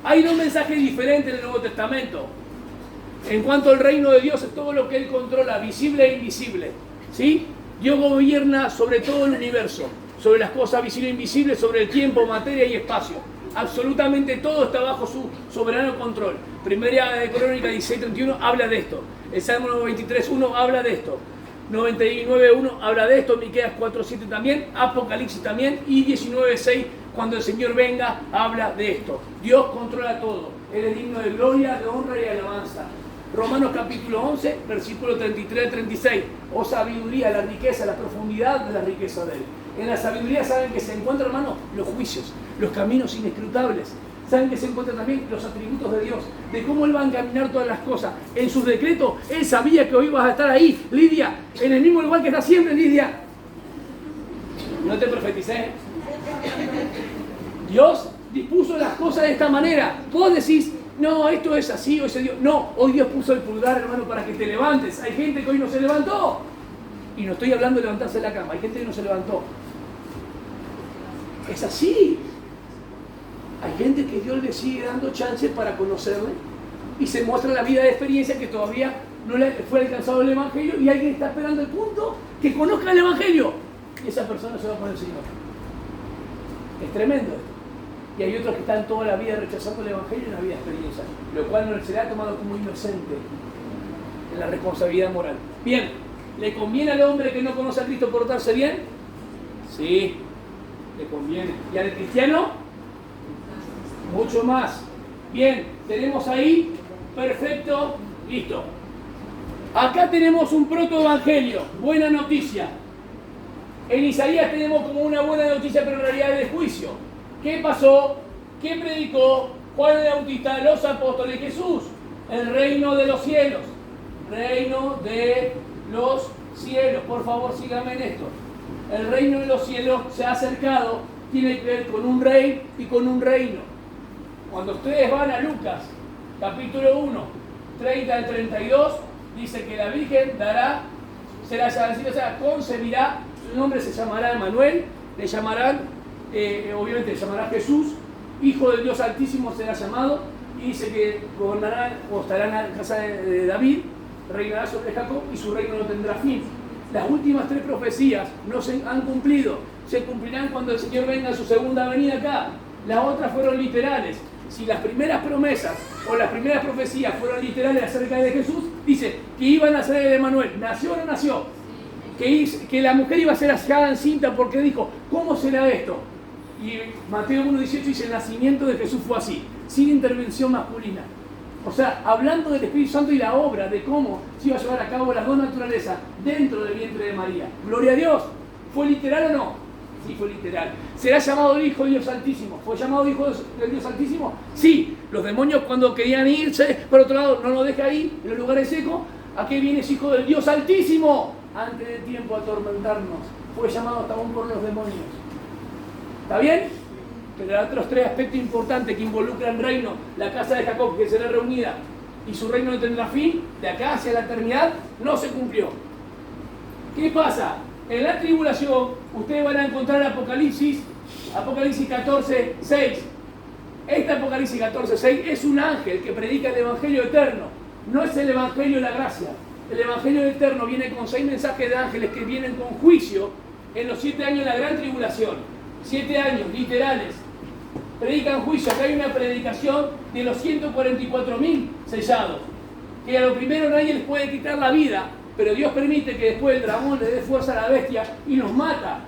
Hay 2 mensajes diferentes en el Nuevo Testamento. En cuanto al reino de Dios, es todo lo que Él controla, visible e invisible. ¿Sí? Dios gobierna sobre todo el universo, sobre las cosas visibles e invisibles, sobre el tiempo, materia y espacio. Absolutamente todo está bajo su soberano control. Primera de Crónica 16:31 habla de esto. El Salmo 93:1 habla de esto. 99:1 habla de esto. Miqueas 4:7 también. Apocalipsis también. Y 19:6, cuando el Señor venga, habla de esto. Dios controla todo. Él es digno de gloria, de honra y alabanza. Romanos capítulo 11, versículo 33 al 36. Oh sabiduría, la riqueza, la profundidad de la riqueza de Él. En la sabiduría saben que se encuentran, hermanos, los juicios, los caminos inescrutables. Saben que se encuentran también los atributos de Dios, de cómo Él va a encaminar todas las cosas. En sus decretos, Él sabía que hoy vas a estar ahí, Lidia, en el mismo lugar que está siempre, Lidia. No te profeticé. Dios dispuso las cosas de esta manera. Vos decís, no, esto es así, hoy se dio. No, hoy Dios puso el pulgar, hermano, para que te levantes. Hay gente que hoy no se levantó. Y no estoy hablando de levantarse de la cama, hay gente que no se levantó. Es así. Hay gente que Dios le sigue dando chances para conocerle y se muestra la vida de experiencia que todavía no le fue alcanzado el Evangelio y alguien está esperando el punto que conozca el Evangelio. Y esa persona se va con el Señor. Es tremendo esto. Y hay otros que están toda la vida rechazando el Evangelio y la vida de experiencia, lo cual no se le ha tomado como inocente en la responsabilidad moral. Bien, ¿le conviene al hombre que no conoce a Cristo portarse bien? Sí, le conviene. ¿Y al cristiano? Mucho más. Bien, tenemos ahí, perfecto, listo. Acá tenemos un protoevangelio, buena noticia. En Isaías tenemos como una buena noticia, pero en realidad es de juicio. ¿Qué pasó? ¿Qué predicó Juan el Bautista, los apóstoles, Jesús? El reino de los cielos. Reino de los cielos. Por favor, síganme en esto. El reino de los cielos se ha acercado, tiene que ver con un rey y con un reino. Cuando ustedes van a Lucas, capítulo 1, 30 al 32, dice que la Virgen concebirá, su nombre se llamará Emmanuel, le llamarán, obviamente le llamará Jesús, Hijo del Dios Altísimo será llamado, y dice que gobernará o estará en la casa de David, reinará sobre Jacob y su reino no tendrá fin. Las últimas 3 profecías no se han cumplido, se cumplirán cuando el Señor venga a su segunda venida acá. Las otras fueron literales. si las primeras promesas o las primeras profecías fueron literales acerca de Jesús, dice que iba a nacer el Emanuel. ¿Nació o no nació? Que la mujer iba a ser hallada encinta porque dijo, ¿cómo será esto? Y Mateo 1:18 dice, el nacimiento de Jesús fue así, sin intervención masculina. O sea, hablando del Espíritu Santo y la obra, de cómo se iba a llevar a cabo las dos naturalezas dentro del vientre de María. Gloria a Dios. ¿Fue literal o no? Sí, fue literal. ¿Será llamado el Hijo de Dios Altísimo? ¿Fue llamado Hijo del Dios Altísimo? Sí. Los demonios cuando querían irse, por otro lado, no nos deja ahí, en los lugares secos. ¿A qué vienes, Hijo del Dios Altísimo? Antes de tiempo a atormentarnos. Fue llamado hasta aún por los demonios. ¿Está bien? Pero hay otros tres aspectos importantes que involucran el reino. La casa de Jacob, que será reunida, y su reino no tendrá fin, de acá hacia la eternidad, no se cumplió. ¿Qué pasa? En la tribulación, ustedes van a encontrar Apocalipsis 14:6. Este Apocalipsis 14:6 es un ángel que predica el Evangelio eterno. No es el Evangelio de la gracia. El Evangelio eterno viene con 6 mensajes de ángeles que vienen con juicio en los 7 años de la gran tribulación. 7 años, literales. Predican juicio. Acá hay una predicación de los 144.000 sellados. Que a lo primero nadie les puede quitar la vida, pero Dios permite que después el dragón le dé fuerza a la bestia y los mata.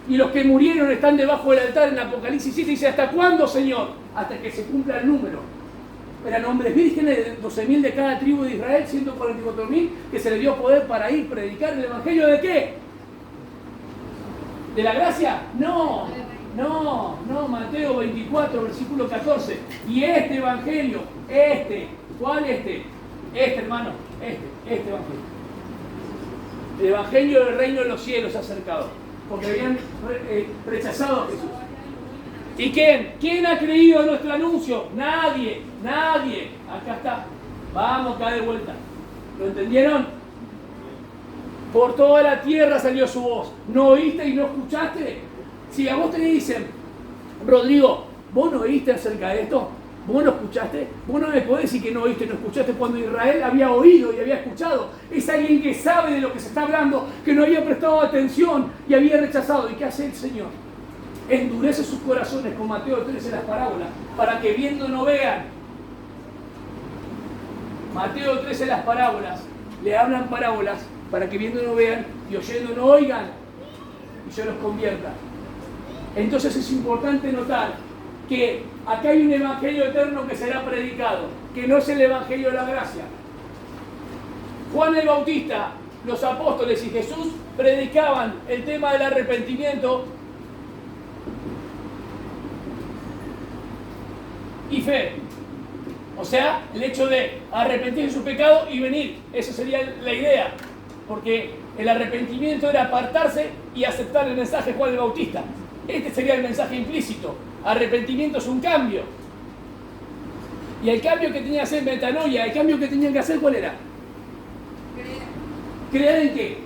Y los que murieron están debajo del altar en Apocalipsis 7 y dice, ¿hasta cuándo, Señor? Hasta que se cumpla el número. Eran hombres vírgenes, 12.000 de cada tribu de Israel, 144.000, que se les dio poder para ir predicar el Evangelio ¿de qué? ¿De la gracia? No, Mateo 24, versículo 14. Y este Evangelio, ¿cuál este? Hermano, este Evangelio. El Evangelio del reino de los cielos se ha acercado, porque habían rechazado a Jesús. ¿Y quién? ¿Quién ha creído en nuestro anuncio? Nadie. Acá está. Vamos acá de vuelta. ¿Lo entendieron? Por toda la tierra salió su voz. ¿No oíste y no escuchaste? Si a vos te dicen, Rodrigo, ¿vos no oíste acerca de esto? ¿Vos no escuchaste? Vos no me podés decir que no oíste y no escuchaste cuando Israel había oído y había escuchado. Es alguien que sabe de lo que se está hablando, que no había prestado atención y había rechazado. ¿Y qué hace el Señor? Endurece sus corazones con Mateo 13 las parábolas, para que viendo no vean. Mateo 13 las parábolas, le hablan parábolas para que viendo no vean y oyendo no oigan y yo los convierta. Entonces es importante notar que acá hay un evangelio eterno que será predicado, que no es el evangelio de la gracia. Juan el Bautista, los apóstoles y Jesús predicaban el tema del arrepentimiento y fe. O sea, el hecho de arrepentir de su pecado y venir. Esa sería la idea. Porque el arrepentimiento era apartarse y aceptar el mensaje de Juan el Bautista. Este sería el mensaje implícito. Arrepentimiento es un cambio. Y el cambio que tenía que hacer metanoia, el cambio que tenían que hacer, ¿cuál era? ¿Creer en qué?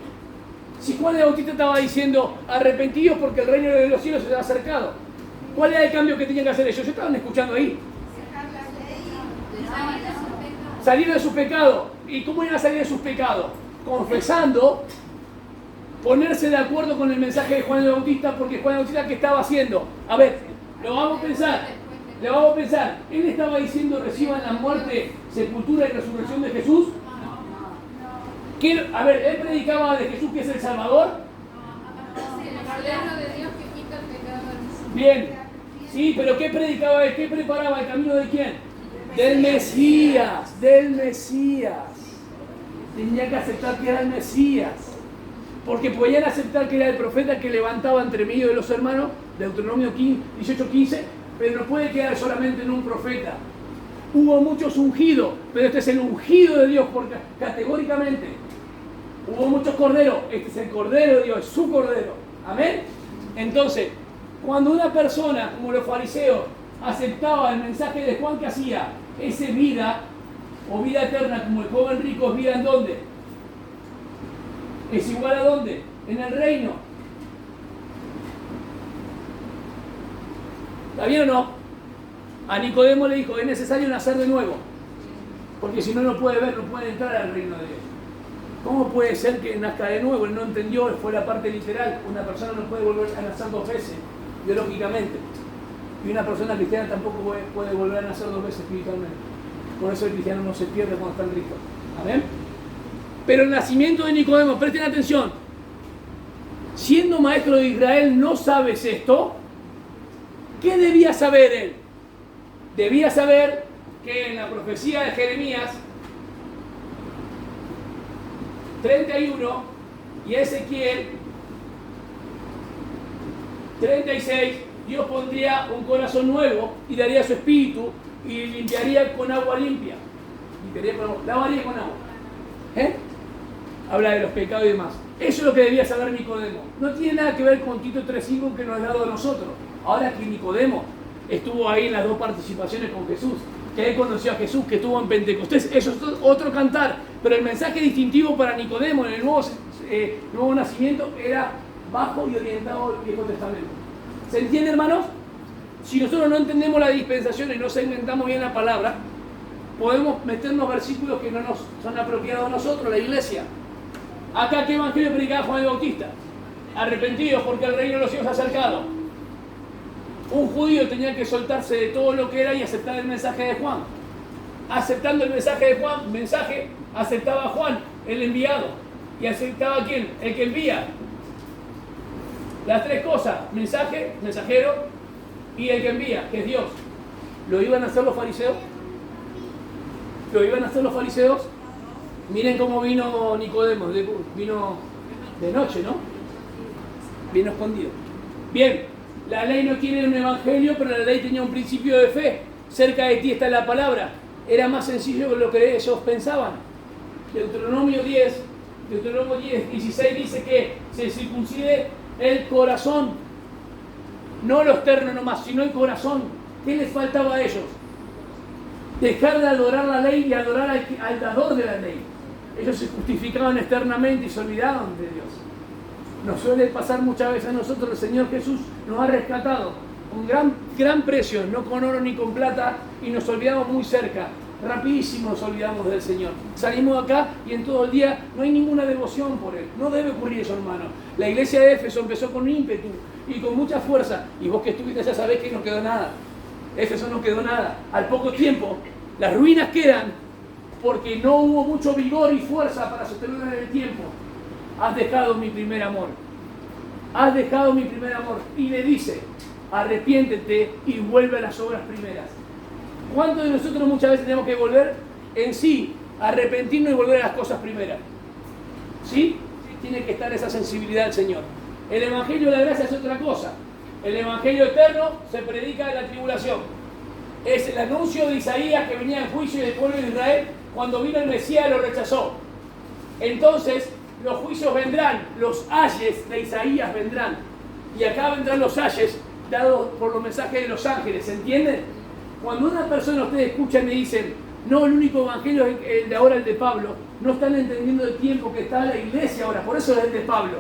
Si Juan el Bautista estaba diciendo arrepentidos porque el reino de los cielos se ha acercado, ¿cuál era el cambio que tenían que hacer ellos? Estaban escuchando ahí. Salir de sus pecados. ¿Y cómo iban a salir de sus pecados? Confesando, ponerse de acuerdo con el mensaje de Juan el Bautista, porque Juan el Bautista, ¿qué estaba haciendo? A ver, lo vamos a pensar. Él estaba diciendo reciban la muerte, sepultura y resurrección de Jesús. A ver, él predicaba de Jesús que es el Salvador. Bien, sí, pero ¿qué predicaba él? ¿Qué preparaba el camino de quién? Del Mesías. Tenía que aceptar que era el Mesías. Porque podían aceptar que era el profeta que levantaba entre medio de los hermanos, Deuteronomio 18:15, pero no puede quedar solamente en un profeta. Hubo muchos ungidos, pero este es el ungido de Dios, porque categóricamente. Hubo muchos corderos, este es el Cordero de Dios, es su Cordero. Amén. Entonces, cuando una persona, como los fariseos, aceptaba el mensaje de Juan, que hacía ese vida o vida eterna, como el joven rico, es vida en dónde, es igual a dónde, en el reino. ¿Está bien o no? A Nicodemo le dijo, es necesario nacer de nuevo, porque si no, no puede ver, no puede entrar al reino de Dios. ¿Cómo puede ser que nazca de nuevo? Él no entendió, fue la parte literal. Una persona no puede volver a nacer 2 veces, biológicamente. Y una persona cristiana tampoco puede volver a nacer 2 veces espiritualmente. Por eso el cristiano no se pierde cuando está en Cristo. ¿Amén? Pero el nacimiento de Nicodemo, presten atención. Siendo maestro de Israel, ¿no sabes esto? ¿Qué debía saber él? Debía saber que en la profecía de Jeremías 31 y Ezequiel 36, Dios pondría un corazón nuevo y daría su espíritu y limpiaría con agua limpia. Lavaría con agua. Habla de los pecados y demás. Eso es lo que debía saber Nicodemo. No tiene nada que ver con Tito 3:5 que nos ha dado a nosotros. Ahora que Nicodemo estuvo ahí en las 2 participaciones con Jesús, que él conoció a Jesús, que estuvo en Pentecostés, eso es otro cantar. Pero el mensaje distintivo para Nicodemo en el nuevo nacimiento era bajo y orientado al Viejo Testamento. ¿Se entiende, hermanos? Si nosotros no entendemos la dispensación y no segmentamos bien la palabra, podemos meternos versículos que no nos son apropiados a nosotros, la iglesia. Acá, ¿qué evangelio predicaba Juan el Bautista? Arrepentidos porque el reino de los cielos se ha acercado. Un judío tenía que soltarse de todo lo que era y aceptar el mensaje de Juan. Aceptando el mensaje de Juan, aceptaba a Juan, el enviado. ¿Y aceptaba a quién? El que envía. Las 3 cosas, mensaje, mensajero y el que envía, que es Dios. ¿Lo iban a hacer los fariseos? ¿Lo iban a hacer los fariseos? Miren cómo vino Nicodemo, vino de noche, ¿no? Vino escondido. Bien, la ley no tiene un evangelio, pero la ley tenía un principio de fe. Cerca de ti está la palabra. Era más sencillo que lo que ellos pensaban. Deuteronomio 10, 16 dice que se circuncide el corazón. No lo externo nomás, sino el corazón. ¿Qué les faltaba a ellos? Dejar de adorar la ley y adorar al dador de la ley. Ellos se justificaban externamente y se olvidaban de Dios. Nos suele pasar muchas veces a nosotros. El Señor Jesús nos ha rescatado con gran precio, no con oro ni con plata, y nos olvidamos muy cerca. Rapidísimo nos olvidamos del Señor. Salimos de acá y en todo el día no hay ninguna devoción por Él. No debe ocurrir eso, hermano. La iglesia de Éfeso empezó con ímpetu y con mucha fuerza. Y vos que estuviste ya sabés que no quedó nada. Éfeso no quedó nada. Al poco tiempo, las ruinas quedan porque no hubo mucho vigor y fuerza para sostenerlo en el tiempo. Has dejado mi primer amor. Has dejado mi primer amor. Y le dice, arrepiéntete y vuelve a las obras primeras. ¿Cuántos de nosotros muchas veces tenemos que volver en sí, arrepentirnos y volver a las cosas primeras? ¿Sí? Tiene que estar esa sensibilidad del Señor. El Evangelio de la Gracia es otra cosa. El Evangelio eterno se predica en la tribulación. Es el anuncio de Isaías que venía en juicio del pueblo de Israel. Cuando vino el Mesías lo rechazó. Entonces los juicios vendrán, los ayes de Isaías vendrán. Y acá vendrán los ayes dados por los mensajes de los ángeles. ¿Se entiende? Cuando una persona ustedes escuchan y dicen, no, el único evangelio es el de ahora, el de Pablo, no están entendiendo el tiempo que está la iglesia ahora, por eso es el de Pablo.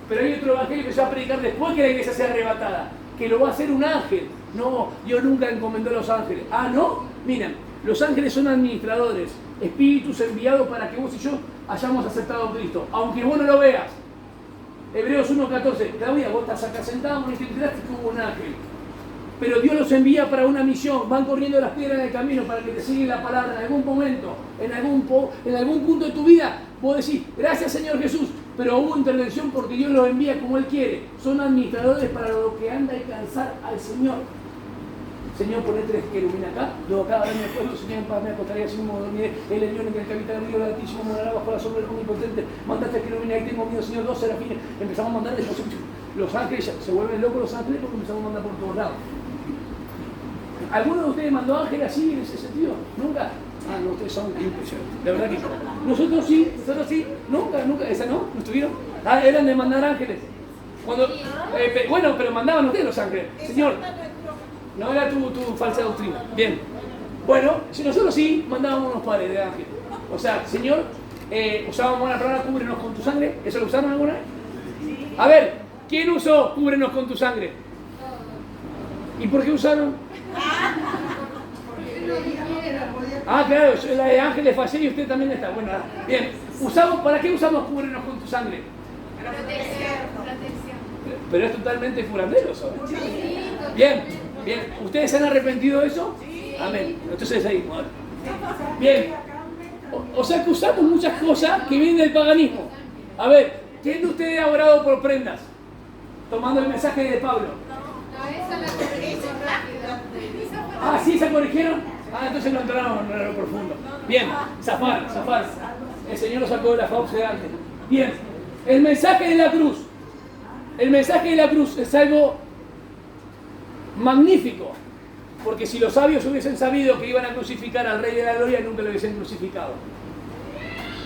Pero hay otro evangelio que se va a predicar después que la iglesia sea arrebatada, que lo va a hacer un ángel. No, Dios nunca encomendó a los ángeles. Ah, ¿no? Miren, los ángeles son administradores, espíritus enviados para que vos y yo hayamos aceptado a Cristo, aunque vos no lo veas. Hebreos 1:14, Claudia, vos estás acá sentado y te enteraste que hubo un ángel. Pero Dios los envía para una misión, van corriendo las piedras en el camino para que te sigan la palabra en algún momento, en algún punto de tu vida. Vos decís, gracias Señor Jesús, pero hubo intervención porque Dios los envía como Él quiere. Son administradores para lo que anda a alcanzar al Señor. Señor, poné 3 querubines acá, luego acá, dame fuego, Señor, en paz me acostaría así como dormiré, el león en el capitán del río del Altísimo morará bajo la sombra del Omnipotente, mandaste querubines, ahí tengo miedo, Señor, 2 serafines, empezamos a mandar, los ángeles, se vuelven locos los ángeles porque empezamos a mandar por todos lados. ¿Alguno de ustedes mandó ángeles así en ese sentido? ¿Nunca? Ah, no, ustedes son impresionantes, la verdad que nosotros sí, nunca, esa no estuvieron. Ah, eran de mandar ángeles. Cuando, bueno, pero mandaban ustedes los ángeles, Señor. No era tu falsa doctrina. Bien. Bueno, si nosotros sí mandábamos unos padres de ángeles. O sea, Señor, usábamos una palabra, cúbrenos con tu sangre. ¿Eso lo usaron alguna vez? A ver, ¿quién usó cúbrenos con tu sangre? ¿Y por qué usaron? Ah, claro, la de ángeles fallé y usted también está. Bueno, bien. ¿Para qué usamos cúbrenos con tu sangre? Protección. Pero es totalmente curandero eso. Bien. Bien, ¿ustedes se han arrepentido de eso? Amén. Entonces seguimos. Bien. O sea que usamos muchas cosas que vienen del paganismo. A ver, ¿quién de ustedes ha orado por prendas? Tomando el mensaje de Pablo. Ah, ¿sí se corrigieron? Ah, entonces no entraron en lo profundo. Bien, zafar. El Señor nos sacó de la fauce de antes. Bien, el mensaje de la cruz. El mensaje de la cruz es algo magnífico. Porque si los sabios hubiesen sabido que iban a crucificar al Rey de la Gloria, nunca lo hubiesen crucificado.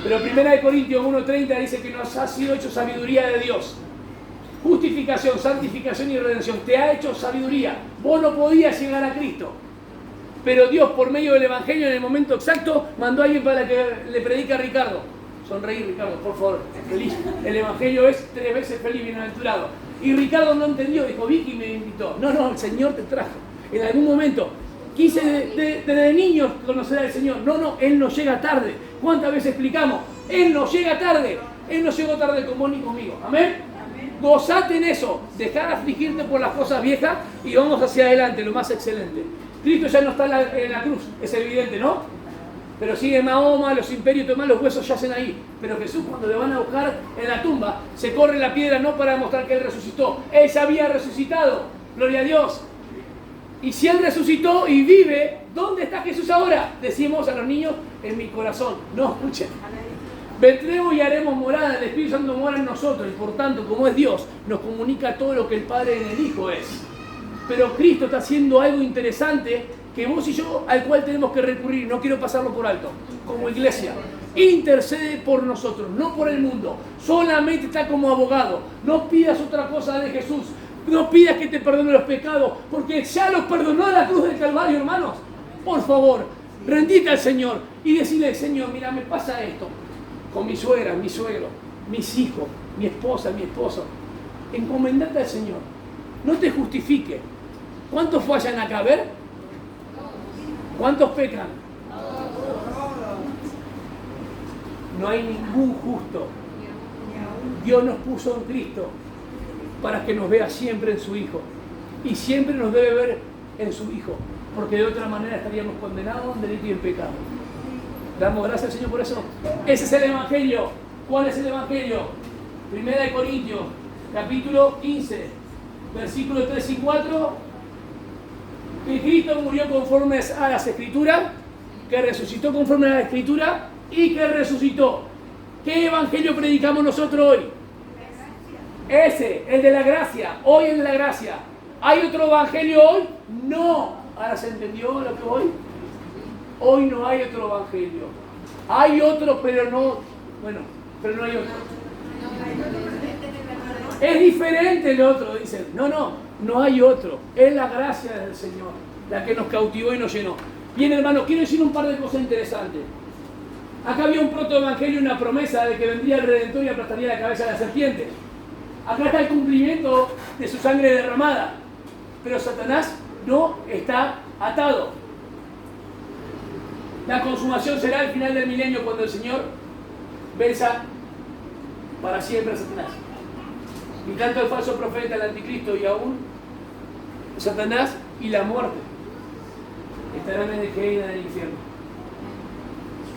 Pero 1 Corintios 1:30 dice que nos ha sido hecho sabiduría de Dios. Justificación, santificación y redención. Te ha hecho sabiduría. Vos no podías llegar a Cristo. Pero Dios, por medio del Evangelio, en el momento exacto, mandó a alguien para que le predique a Ricardo. Sonreí, Ricardo, por favor. Feliz. El Evangelio es 3 veces feliz, bienaventurado. Y Ricardo no entendió, dijo, Vicky me invitó. No, el Señor te trajo. En algún momento, quise desde niños conocer al Señor. No, Él no llega tarde. ¿Cuántas veces explicamos? Él no llega tarde. Él no llegó tarde con vos ni conmigo. ¿Amén? Gozate en eso. Dejar de afligirte por las cosas viejas y vamos hacia adelante, lo más excelente. Cristo ya no está en la cruz, es evidente, ¿no? Pero sigue Mahoma, los imperios y demás, los huesos yacen ahí. Pero Jesús, cuando le van a buscar en la tumba, se corre la piedra no para demostrar que Él resucitó. Él ya había resucitado. Gloria a Dios. Y si Él resucitó y vive, ¿dónde está Jesús ahora? Decimos a los niños, en mi corazón. No, escuchen. Vendremos y haremos morada, el Espíritu Santo mora en nosotros y por tanto, como es Dios, nos comunica todo lo que el Padre en el Hijo es. Pero Cristo está haciendo algo interesante que vos y yo, al cual tenemos que recurrir, no quiero pasarlo por alto, como iglesia. Intercede por nosotros, no por el mundo, solamente está como abogado. No pidas otra cosa de Jesús, no pidas que te perdone los pecados, porque ya los perdonó en la cruz del Calvario, hermanos. Por favor, rendite al Señor y decirle, Señor, mira, me pasa esto. Con mi suegra, mi suegro, mis hijos, mi esposa, mi esposo. Encomendate al Señor. No te justifique. ¿Cuántos fallan acá? A ver. ¿Cuántos pecan? No hay ningún justo. Dios nos puso en Cristo para que nos vea siempre en su Hijo. Y siempre nos debe ver en su Hijo. Porque de otra manera estaríamos condenados en delito y en pecado. Damos gracias al Señor por eso. Ese es el Evangelio. ¿Cuál es el Evangelio? 1 Corintios, capítulo 15, versículos 3 y 4. Que Cristo murió conforme a las Escrituras, que resucitó conforme a la Escritura y que resucitó. ¿Qué Evangelio predicamos nosotros hoy? Ese, el de la gracia. Hoy el de la gracia. ¿Hay otro Evangelio hoy? No. ¿Ahora se entendió lo que hoy? Hoy no hay otro Evangelio. Hay otro, pero no... Bueno, pero no hay otro. Es diferente el otro, dicen. No hay otro. Es la gracia del Señor la que nos cautivó y nos llenó. Bien, hermanos, quiero decir un par de cosas interesantes. Acá había un protoevangelio, una promesa de que vendría el Redentor y aplastaría la cabeza de la serpiente. Acá está el cumplimiento de su sangre derramada. Pero Satanás no está atado. La consumación será al final del milenio cuando el Señor venza para siempre a Satanás. Y tanto el falso profeta, el anticristo y aún Satanás y la muerte estarán en el que en el infierno.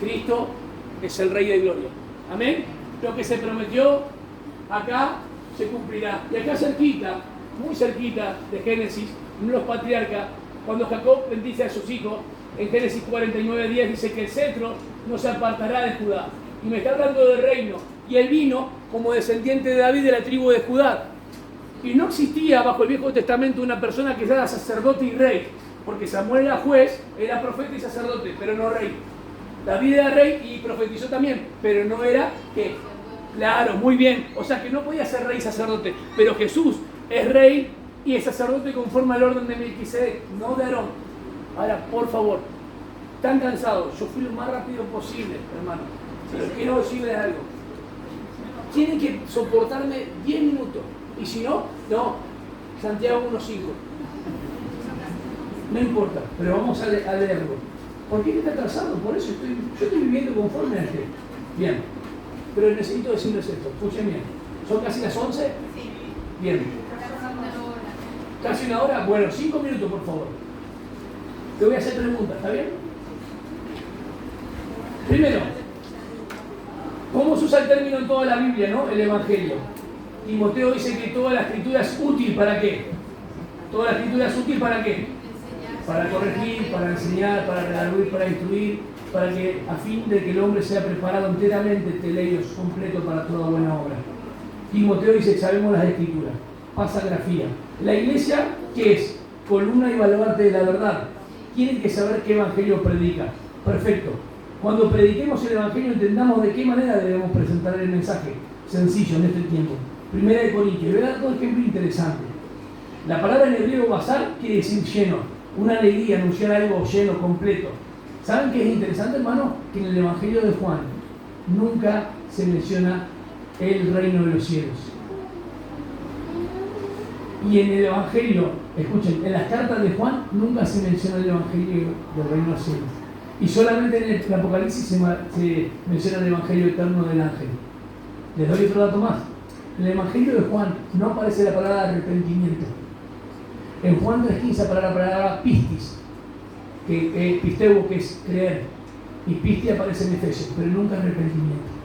Cristo es el Rey de Gloria. Amén. Lo que se prometió acá se cumplirá. Y acá cerquita, muy cerquita de Génesis, los patriarcas, cuando Jacob bendice a sus hijos, en Génesis 49:10 dice que el cetro no se apartará de Judá. Y me está hablando del reino. Y él vino como descendiente de David de la tribu de Judá. Y no existía bajo el Viejo Testamento una persona que era sacerdote y rey. Porque Samuel era juez, era profeta y sacerdote, pero no rey. David era rey y profetizó también, pero no era ¿qué? Claro, muy bien. O sea que no podía ser rey y sacerdote. Pero Jesús es rey y es sacerdote conforme al orden de Melquisedec, no de Aarón. Ahora, por favor, están cansados. Yo fui lo más rápido posible, hermano. Pero quiero decirles algo. Tienen que soportarme 10 minutos. Y si no, Santiago 1:5. No importa, pero vamos a leerlo. ¿Por qué está atrasado? Por eso yo estoy viviendo conforme a este. Bien. Pero necesito decirles esto. Escuchen bien. ¿Son casi las 11? Sí. Bien. ¿Casi una hora? Bueno, 5 minutos, por favor. Te voy a hacer preguntas, ¿está bien? Primero, ¿cómo se usa el término en toda la Biblia, no? El Evangelio. Timoteo dice que toda la escritura es útil, ¿para qué? Toda la escritura es útil, ¿para qué? Para corregir, para enseñar, para redarguir, para instruir, para que a fin de que el hombre sea preparado enteramente, teleios, completo para toda buena obra. Timoteo dice, sabemos las escrituras, pasagrafía. La iglesia, ¿qué es? Columna y baluarte de la verdad. Tienen que saber qué evangelio predica. Perfecto. Cuando prediquemos el evangelio entendamos de qué manera debemos presentar el mensaje. Sencillo en este tiempo. Primera de Corintios. Voy a dar un ejemplo interesante. La palabra en hebreo basar quiere decir lleno. Una alegría, anunciar algo lleno, completo. ¿Saben qué es interesante, hermano? Que en el evangelio de Juan nunca se menciona el reino de los cielos. Y en el evangelio, escuchen, en las cartas de Juan nunca se menciona el evangelio del reino de los cielos. Y solamente en el Apocalipsis se menciona el evangelio eterno del ángel. Les doy otro dato más. En el evangelio de Juan no aparece la palabra arrepentimiento. En Juan 3:15 aparece la palabra pistis, que pisteuo, que es creer. Y pisti aparece en Efesios, pero nunca arrepentimiento.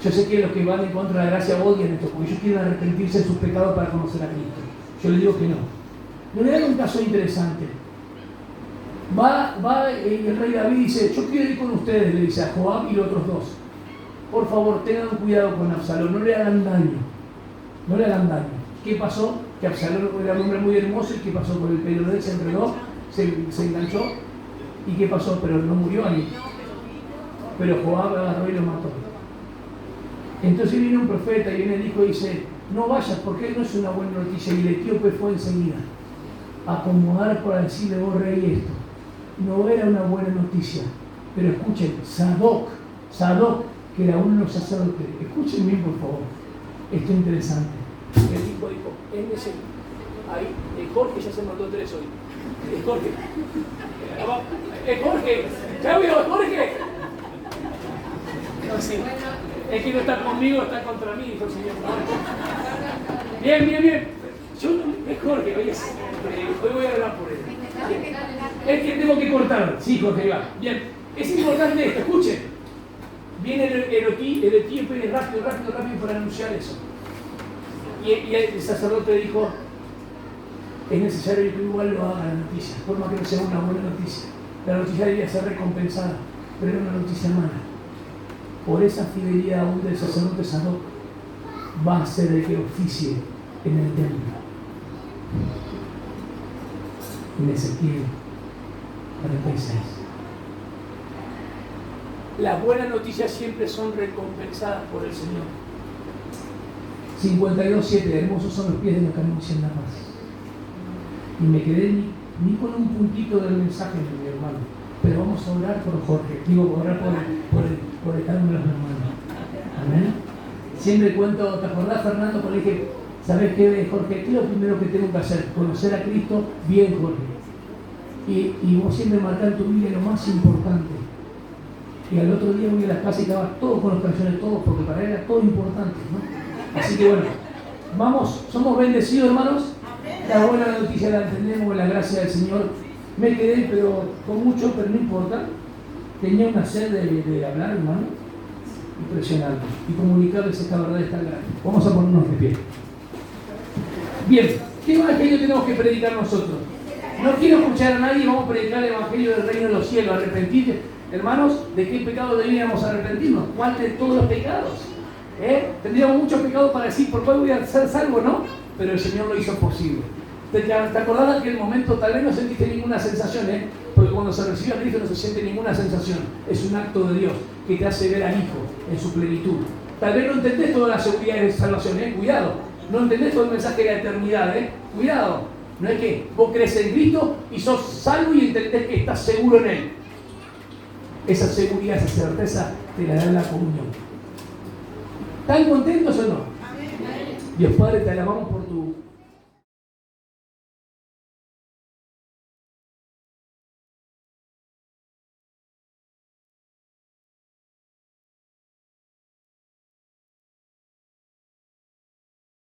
Yo sé que los que van en contra de la gracia odian esto, porque ellos quieren arrepentirse de sus pecados para conocer a Cristo. Yo les digo que no. Le voy a dar un caso interesante. Va el rey David y dice, yo quiero ir con ustedes, le dice a Joab y los otros dos. Por favor, tengan cuidado con Absalón, no le hagan daño. No le hagan daño. ¿Qué pasó? Que Absalón era un hombre muy hermoso y ¿qué pasó con el pelo de él? Se enredó, se enganchó. ¿Y qué pasó? Pero no murió ahí. Pero Joab agarró y lo mató. Entonces viene un profeta y viene el hijo y dice, no vayas porque no es una buena noticia. Y el etíope fue enseguida a acomodar para decirle, vos rey, esto. No era una buena noticia. Pero escuchen, Sadoc, que era uno de los sacerdotes, escuchen bien por favor, esto es interesante. El tipo dijo, ahí, Jorge ya se mató 3 hoy. Jorge. Jorge, ¿ya vio Jorge? No, sí. Es que no está conmigo, está contra mí, dijo el Señor. Bien. Es Jorge, hoy voy a hablar por él. Es que tengo que cortar. Sí, Jorge, va. Bien. Es importante esto, escuchen. Viene el etíope rápido para anunciar eso. Y el sacerdote dijo, es necesario que igual lo haga la noticia, por más que no sea una buena noticia. La noticia debía ser recompensada, pero era una noticia mala. Por esa fidelidad aún del sacerdote Sadoc va a ser el que oficie en el templo. En Ezequiel 46. Las buenas noticias siempre son recompensadas por el Señor. 52:7. Hermosos son los pies de los que anuncian la paz. Y me quedé ni con un puntito del mensaje de mi hermano. Pero vamos a orar por Jorge. Digo, orar por el cada uno de los hermanos. Amén. Siempre cuento, ¿te acordás, Fernando? Cuando dije, ¿sabes qué, Jorge? ¿Qué es lo primero que tengo que hacer? Conocer a Cristo. Bien, Jorge. Y vos siempre marcar en tu vida lo más importante. Y al otro día voy a la casa y estaba todos con los canciones, todos, porque para él era todo importante, ¿no? Así que bueno, vamos, somos bendecidos, hermanos. La buena noticia la entendemos en la gracia del Señor. Me quedé, pero con mucho, pero no importa. Tenía una sed de hablar, hermano, impresionante. Y comunicarles esta verdad tan grande. Vamos a ponernos de pie. Bien, ¿qué evangelio tenemos que predicar nosotros? No quiero escuchar a nadie, vamos a predicar el evangelio del reino de los cielos. Arrepentirte, hermanos, ¿de qué pecado deberíamos arrepentirnos? ¿Cuál de todos los pecados? Tendríamos muchos pecados para decir, ¿por cuál voy a ser salvo? No, pero el Señor lo hizo posible. ¿Te acordás de aquel momento? Tal vez no sentiste ninguna sensación, porque cuando se recibe a Cristo no se siente ninguna sensación. Es un acto de Dios que te hace ver al Hijo en su plenitud. Tal vez no entendés toda la seguridad de salvación, cuidado. No entendés todo el mensaje de la eternidad, cuidado. No es que vos crees en Cristo y sos salvo y entendés que estás seguro en Él. Esa seguridad, esa certeza te la da la comunión. ¿Están contentos o no? Dios Padre, te alabamos por tu